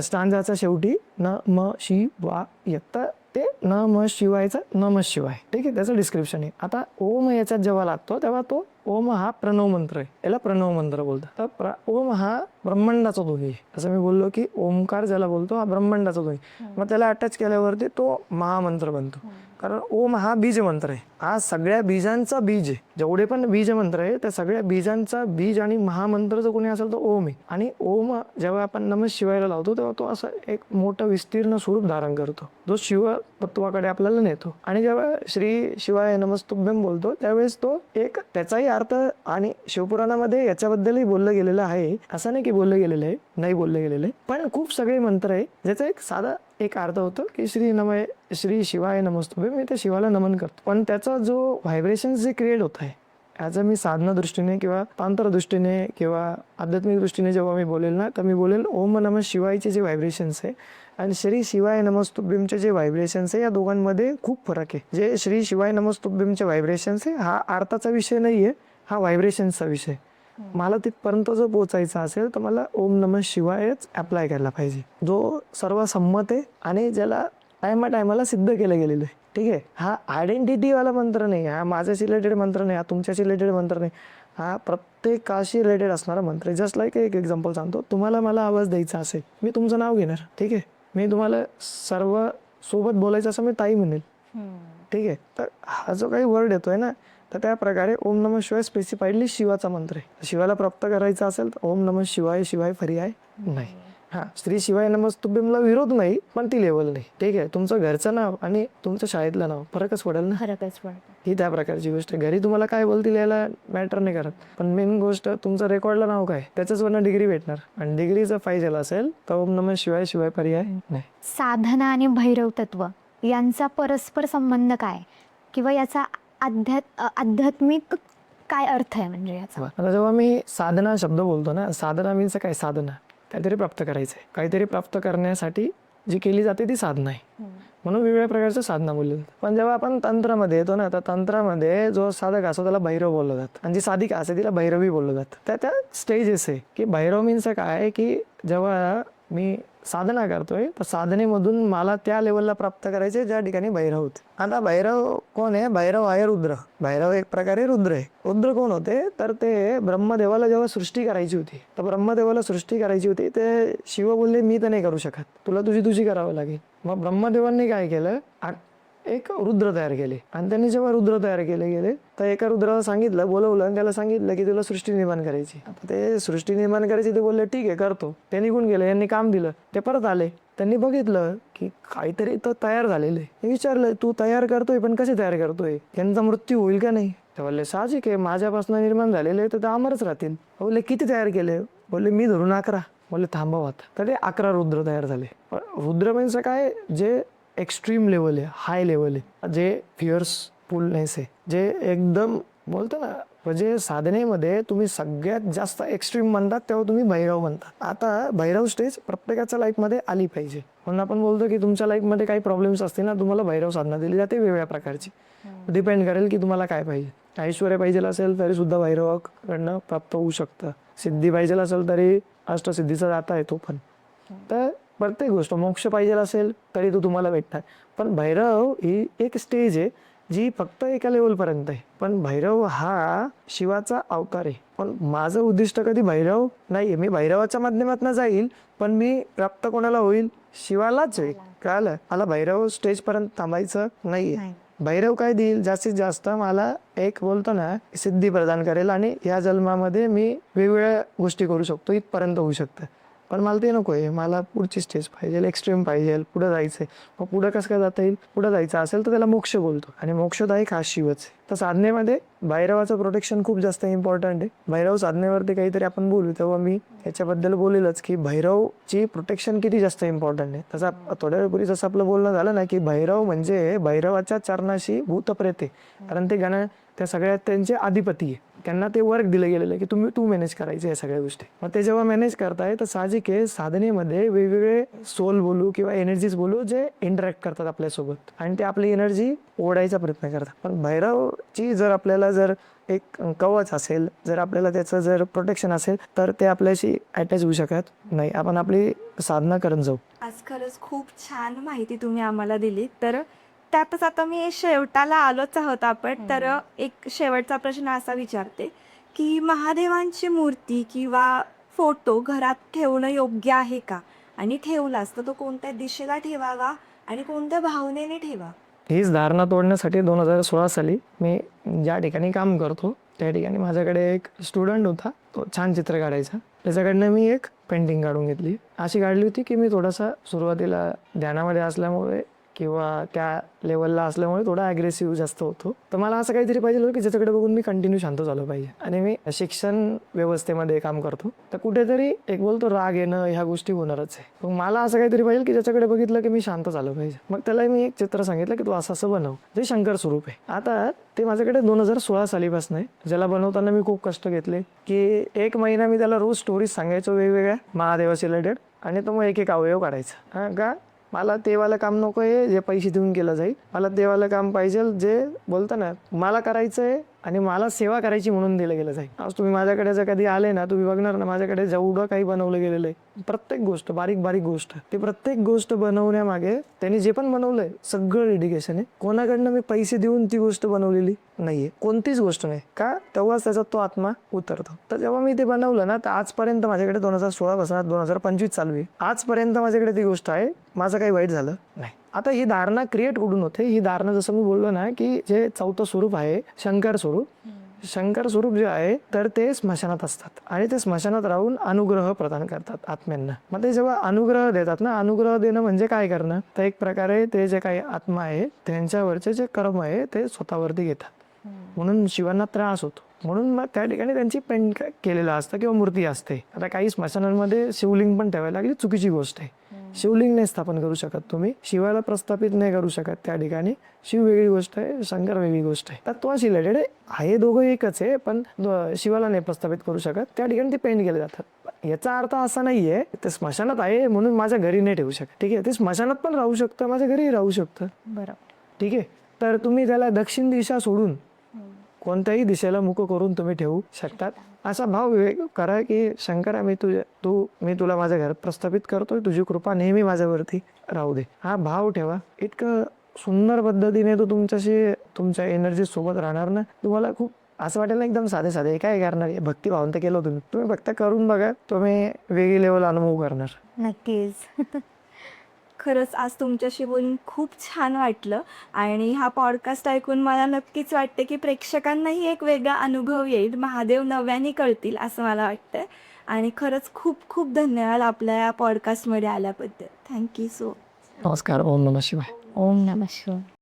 Speaker 1: स्टांजाच्या शेवटी नमः शिवाय. तर ते नमः शिवायचं नमः शिवाय, ठीक आहे, त्याचं डिस्क्रिप्शन आहे. आता ओम याच्यात जेव्हा लागतो तेव्हा तो ओम हा प्रणव मंत्र आहे, याला प्रणव मंत्र बोलतात. तर ओम हा ब्रह्मांडाचा ध्वनी आहे. असं मी बोललो की ओमकार ज्याला बोलतो हा ब्रह्मांडाचा ध्वनी. मग त्याला अटॅच केल्यावरती तो महामंत्र बनतो. कारण ओम हा बीज मंत्र आहे, हा सगळ्या बीजांचा बीज आहे. जेवढे पण बीज मंत्र आहे त्या सगळ्या बीजांचा बीज आणि महामंत्र जर कोणी असेल तर ओम आहे. आणि ओम जेव्हा आपण नमः शिवायला लावतो तेव्हा तो असं एक मोठं विस्तीर्ण स्वरूप धारण करतो, जो शिव तत्वाकडे आपल्याला नेतो. आणि जेव्हा श्री शिवाय नमस्तुभ्यम बोलतो त्यावेळेस तो एक त्याचाही अर्थ आणि शिवपुराणामध्ये याच्याबद्दलही बोललं गेलेलं आहे. असं नाही की बोललं गेलेलं आहे, नाही बोललं गेलेलं आहे, पण खूप सगळे मंत्र आहे ज्याचा एक साधा एक अर्थ होतो की श्री शिवाय नमस्तुभ्यम, मी त्या शिवाला नमन करतो. पण त्याचा जो व्हायब्रेशन जे क्रिएट होत आहे ॲज अ मी साधना दृष्टीने किंवा तांत्र दृष्टीने किंवा आध्यात्मिक दृष्टीने जेव्हा मी बोलेल ना तर मी बोलेल ओम नमः शिवायचे जे व्हायब्रेशन्स आहे आणि श्री शिवाय नमस्तुभ्यमचे जे व्हायब्रेशन्स आहे या दोघांमध्ये खूप फरक आहे. जे श्री शिवाय नमस्तुभ्यमचे व्हायब्रेशन्स आहे हा अर्थाचा विषय नाही आहे, हा व्हायब्रेशन्सचा विषय. मला तिथपर्यंत जर पोचायचं असेल तर मला ओम नमः शिवायच अप्लाय करायला पाहिजे, जो सर्वसंमत आहे आणि ज्याला टायमाला सिद्ध केलं गेलेलं आहे. ठीक आहे, हा आयडेंटिटीवाला मंत्र नाही, हा माझ्याशी रिलेटेड मंत्र नाही, हा तुमच्याशी रिलेटेड मंत्र नाही, हा प्रत्येकाशी रिलेटेड असणारा मंत्र आहे. जस्ट लाईक एक एक्झाम्पल सांगतो, तुम्हाला मला आवाज द्यायचा असेल मी तुमचं नाव घेणार, ठीक आहे, मी तुम्हाला सर्व सोबत बोलायचं असं मी ताई म्हणेल, ठीक आहे. तर हा जो काही वर्ड येतोय ना तर त्या प्रकारे ओम नमः शिवाय स्पेसिफाईडली शिवाचा मंत्र आहे. शिवाला प्राप्त करायचा असेल तर ओम नमः शिवाय पर्याय नाही. हा श्री शिवाय नमस्तुभ्यमला विरोध नाही, पण ती लेवल नाही, ठीक आहे. तुमचं घरचं नाव आणि तुमचं शाळेतलं नाव फरकच पडेल ना,
Speaker 2: फरकच पडतो.
Speaker 1: ही त्या प्रकारची गोष्ट आहे. घरी तुम्हाला काय बोलतील याला मॅटर नाही करत, पण मेन गोष्ट तुमचं रेकॉर्डला नाव काय त्याच्याच वरनं डिग्री भेटणार. आणि डिग्री जर पाहिजे असेल तर ओम नमः शिवाय पर्याय नाही.
Speaker 2: साधना आणि भैरव तत्व यांचा परस्पर संबंध काय, किंवा याचा आध्यात्मिक काय अर्थ आहे म्हणजे याचा?
Speaker 1: आता जेव्हा मी साधना शब्द बोलतो ना, साधना मीन्स काय, साधना काहीतरी प्राप्त करायचंय, काहीतरी प्राप्त करण्यासाठी जी केली जाते ती साधना आहे, म्हणून वेगवेगळ्या प्रकारच्या साधना बोलली जातात. पण जेव्हा आपण तंत्रामध्ये येतो ना तर तंत्रामध्ये जो साधक असतो त्याला भैरव बोललं जातं आणि जी साधिका असते तिला भैरवी बोललं जातं. त्या स्टेजेस आहे की भैरव मीन्स काय की जेव्हा मी साधना करतोय तर साधनेमधून मला त्या लेवलला प्राप्त करायचे ज्या ठिकाणी भैरव होते. आता भैरव कोण आहे? भैरव आहे रुद्र. भैरव एक प्रकारे रुद्र आहे. रुद्र कोण होते? तर ते ब्रह्मदेवाला जेव्हा सृष्टी करायची होती तर ब्रह्मदेवाला सृष्टी करायची होती ते शिव बोलले मी तर नाही करू शकत, तुला तुझी करावं लागेल. मग ब्रह्मदेवांनी काय केलं, एक रुद्र तयार केले आणि त्यांनी जेव्हा रुद्र तयार गेले तर एका रुद्राला सांगितलं, बोलवलं आणि त्याला सांगितलं की तुला सृष्टी निर्माण करायची. आता ते सृष्टी निर्माण करायची ते बोलले ठीक आहे करतो. ते निघून गेले, यांनी काम दिलं, ते परत आले, त्यांनी बघितलं की काहीतरी तर तयार झालेलं आहे. विचारलं तू तयार करतोय पण कसे तयार करतोय, यांचा मृत्यू होईल का नाही? ते बोलले साहजिक आहे, माझ्यापासून निर्माण झालेले तर ते अमरच राहतील. बोलले किती तयार केले? बोलले मी धरून 11. बोलले थांबव आता. तर ते 11 रुद्र तयार झाले. रुद्र म्हणजे काय, जे एक्स्ट्रीम लेवल आहे, हाय लेवल आहे, जे फिअर्सफुलनेस आहे, जे एकदम बोलतो ना म्हणजे साधनेमध्ये तुम्ही सगळ्यात जास्त एक्स्ट्रीम म्हणतात तेव्हा तुम्ही भैरव म्हणतात. आता भैरव स्टेज प्रत्येकाच्या लाईफमध्ये आली पाहिजे, म्हणून आपण बोलतो की तुमच्या लाईफमध्ये काही प्रॉब्लेम्स असतील ना तुम्हाला भैरव साधना दिली जाते वेगवेगळ्या प्रकारची. डिपेंड करेल की तुम्हाला काय पाहिजे. ऐश्वर्य पाहिजे असेल तरी सुद्धा भैरवाकडनं प्राप्त होऊ शकतं. सिद्धी पाहिजे असेल तरी अष्टसिद्धीचा दाता आहे तो पण. तर प्रत्येक गोष्ट मोक्ष पाहिजे असेल तरी तो तुम्हाला भेटणार. पण भैरव ही एक स्टेज आहे जी फक्त एका लेवलपर्यंत आहे. पण भैरव हा शिवाचा अवतार आहे. पण माझं उद्दिष्ट कधी भैरव नाही, मी भैरवाच्या माध्यमातून जाईल पण मी प्राप्त कोणाला होईल, शिवालाच होईल. कळालं? मला भैरव स्टेज पर्यंत थांबायचं नाहीये. भैरव काय देईल, जास्तीत जास्त मला एक बोलतो ना सिद्धी प्रदान करेल आणि या जन्मामध्ये मी वेगवेगळ्या गोष्टी करू शकतो, इथपर्यंत होऊ शकतं. पण मला ते नको आहे. मला पुढची स्टेज पाहिजे, एक्स्ट्रीम पाहिजे, पुढे जायचंय. मग पुढे कसं काय जाता येईल, पुढे जायचं असेल तर त्याला मोक्ष बोलतो आणि मोक्षदायक हा शिवच आहे. तर साधनेमध्ये भैरवाचं प्रोटेक्शन खूप जास्त इम्पॉर्टंट आहे. भैरव साधनेवरती काहीतरी आपण बोलू तेव्हा मी याच्याबद्दल बोलेलच की भैरवची प्रोटेक्शन किती जास्त इम्पॉर्टंट आहे. तसा थोड्या वेळपूर्वी जसं आपलं बोलणं झालं ना की भैरव म्हणजे भैरवाच्या चरणाशी भूतप्रेत आहे. कारण ते त्या सगळ्यात त्यांचे अधिपती आहे. त्यांना ते वर्क दिलं गेलेलं आहे की तू मॅनेज करायचे या सगळ्या गोष्टी. मग ते जेव्हा मॅनेज करताय तर साहजिक आहे साधनेमध्ये वेगवेगळे सोल बोलू किंवा एनर्जीज बोलू जे इंटरॅक्ट करतात आपल्यासोबत आणि ते आपली एनर्जी ओढायचा प्रयत्न करतात. पण भैरवची जर आपल्याला जर एक कवच असेल, जर आपल्याला त्याचं जर प्रोटेक्शन असेल तर ते आपल्याशी अटॅच होऊ शकत नाही. आपण आपली साधना करत जाऊ.
Speaker 3: आज खरंच खूप छान माहिती तुम्ही आम्हाला दिली. तर त्यातच आता मी शेवटाला आलोच आहोत आपण. तर एक शेवटचा प्रश्न असा विचारते की महादेवांची मूर्ती किंवा फोटो घरात ठेवणं योग्य आहे का, आणि ठेवलाच तर तो कोणत्या दिशेला ठेवावा आणि कोणत्या भावनेने ठेवा?
Speaker 1: हीच धारणा तोडण्यासाठी 2016 साली मी ज्या ठिकाणी काम करतो त्या ठिकाणी माझ्याकडे एक स्टुडंट होता. तो छान चित्र काढायचा. त्याच्याकडनं मी एक पेंटिंग काढून घेतली. अशी काढली होती की मी थोडासा सुरुवातीला ध्यानामध्ये असल्यामुळे किंवा त्या लेवलला असल्यामुळे थोडा ॲग्रेसिव्ह जास्त होतो. तर मला असं काहीतरी पाहिजे होतं की ज्याच्याकडे बघून मी कंटिन्यू शांत झालो पाहिजे. आणि मी शिक्षण व्यवस्थेमध्ये काम करतो तर कुठेतरी एक बोलतो राग येणं ह्या गोष्टी होणारच आहे. मग मला असं काहीतरी पाहिजे की ज्याच्याकडे बघितलं की मी शांत झालो पाहिजे. मग त्याला मी एक चित्र सांगितलं की तू असं असं बनव, जे शंकर स्वरूप आहे. आता ते माझ्याकडे 2016 सालीपासून आहे. ज्याला बनवताना मी खूप कष्ट घेतले की 1 महिना मी त्याला रोज स्टोरीज सांगायचो वेगवेगळ्या महादेवाशी रिलेटेड आणि तो मग एक अवयव काढायचा. हां का मला तेवालं काम नको आहे जे पैसे देऊन केलं जाईल. मला तेवालं काम पाहिजे जे बोलतं ना मला करायचं आहे आणि मला सेवा करायची म्हणून दिलं गेलं जाईल. आज तुम्ही माझ्याकडे जर कधी आले ना तुम्ही बघणार ना माझ्याकडे जेवढं काही बनवलं गेलेलं आहे प्रत्येक गोष्ट बारीक बारीक गोष्ट ते प्रत्येक गोष्ट बनवण्यामागे त्यांनी जे पण बनवलंय सगळं डेडिकेशन आहे. कोणाकडनं मी पैसे देऊन ती गोष्ट बनवलेली नाहीये, कोणतीच गोष्ट नाही. का तेव्हाच त्याचा तो आत्मा उतरतो. तर जेव्हा मी ते बनवलं ना तर आजपर्यंत माझ्याकडे 2016 पासून 2025 चालू आहे. आजपर्यंत माझ्याकडे ती गोष्ट आहे. माझं काही वाईट झालं नाही. आता ही धारणा क्रिएट कुठून होते, ही धारणा जसं मी बोललो ना की जे चौथं स्वरूप आहे शंकर स्वरूप, शंकर स्वरूप जे आहे तर ते स्मशानात असतात आणि ते स्मशानात राहून अनुग्रह प्रदान करतात आत्म्यांना. मग ते जेव्हा अनुग्रह देतात ना, अनुग्रह देणं म्हणजे काय करणं, तर एक प्रकारे ते जे काही आत्मा आहे त्यांच्यावरचे जे कर्म आहे ते स्वतःवरती घेतात. म्हणून शिवांना त्रास होतो. म्हणून मग त्या ठिकाणी त्यांची पेंट केलेलं असतं किंवा मूर्ती असते. आता काही स्मशानांमध्ये शिवलिंग पण ठेवायला लागली, चुकीची गोष्ट आहे. शिवलिंग नाही स्थापन करू शकत तुम्ही, शिवाला प्रस्थापित नाही करू शकत त्या ठिकाणी. शिव वेगळी गोष्ट आहे, शंकर वेगळी गोष्ट आहे. तत्वाशी रिलेटेड आहे, दोघं एकच आहे. पण शिवाला नाही प्रस्थापित करू शकत त्या ठिकाणी ते पेंट केले जातात. याचा अर्थ असा नाहीये ते स्मशानात आहे म्हणून माझ्या घरी नाही ठेवू शकत. ठीक आहे, ते स्मशानात पण राहू शकतं, माझ्या घरीही राहू शकतं.
Speaker 2: बरोबर. ठीक
Speaker 1: आहे. तर तुम्ही त्याला दक्षिण दिशा सोडून कोणत्याही दिशेला मुख करून तुम्ही ठेवू शकतात. असा भाव करा की शंकरा मी तुला माझ्या घरात प्रस्थापित करतोय, तुझी कृपा नेहमी माझ्यावरती राहू दे. हा भाव ठेवा. इतकं सुंदर पद्धतीने तो तुमच्या एनर्जी सोबत राहणार ना. तुम्हाला खूप असं वाटेल ना एकदम साधे साधे काय करणार, भक्ती भावंत केलं तुम्ही फक्त करून बघा, तुम्ही वेगळी लेवल अनुभव करणार.
Speaker 2: नक्कीच.
Speaker 3: खरंच आज तुमच्याशी बोलून खूप छान वाटलं आणि हा पॉडकास्ट ऐकून मला नक्कीच वाटते की प्रेक्षकांनाही एक वेगळा अनुभव येईल, महादेव नव्याने कळतील असं मला वाटतं. आणि खरंच खूप खूप धन्यवाद आपल्या या पॉडकास्टमध्ये आल्याबद्दल. Thank you so.
Speaker 1: नमस्कार. ओम नमः शिवाय.
Speaker 2: ओम नमः शिवाय.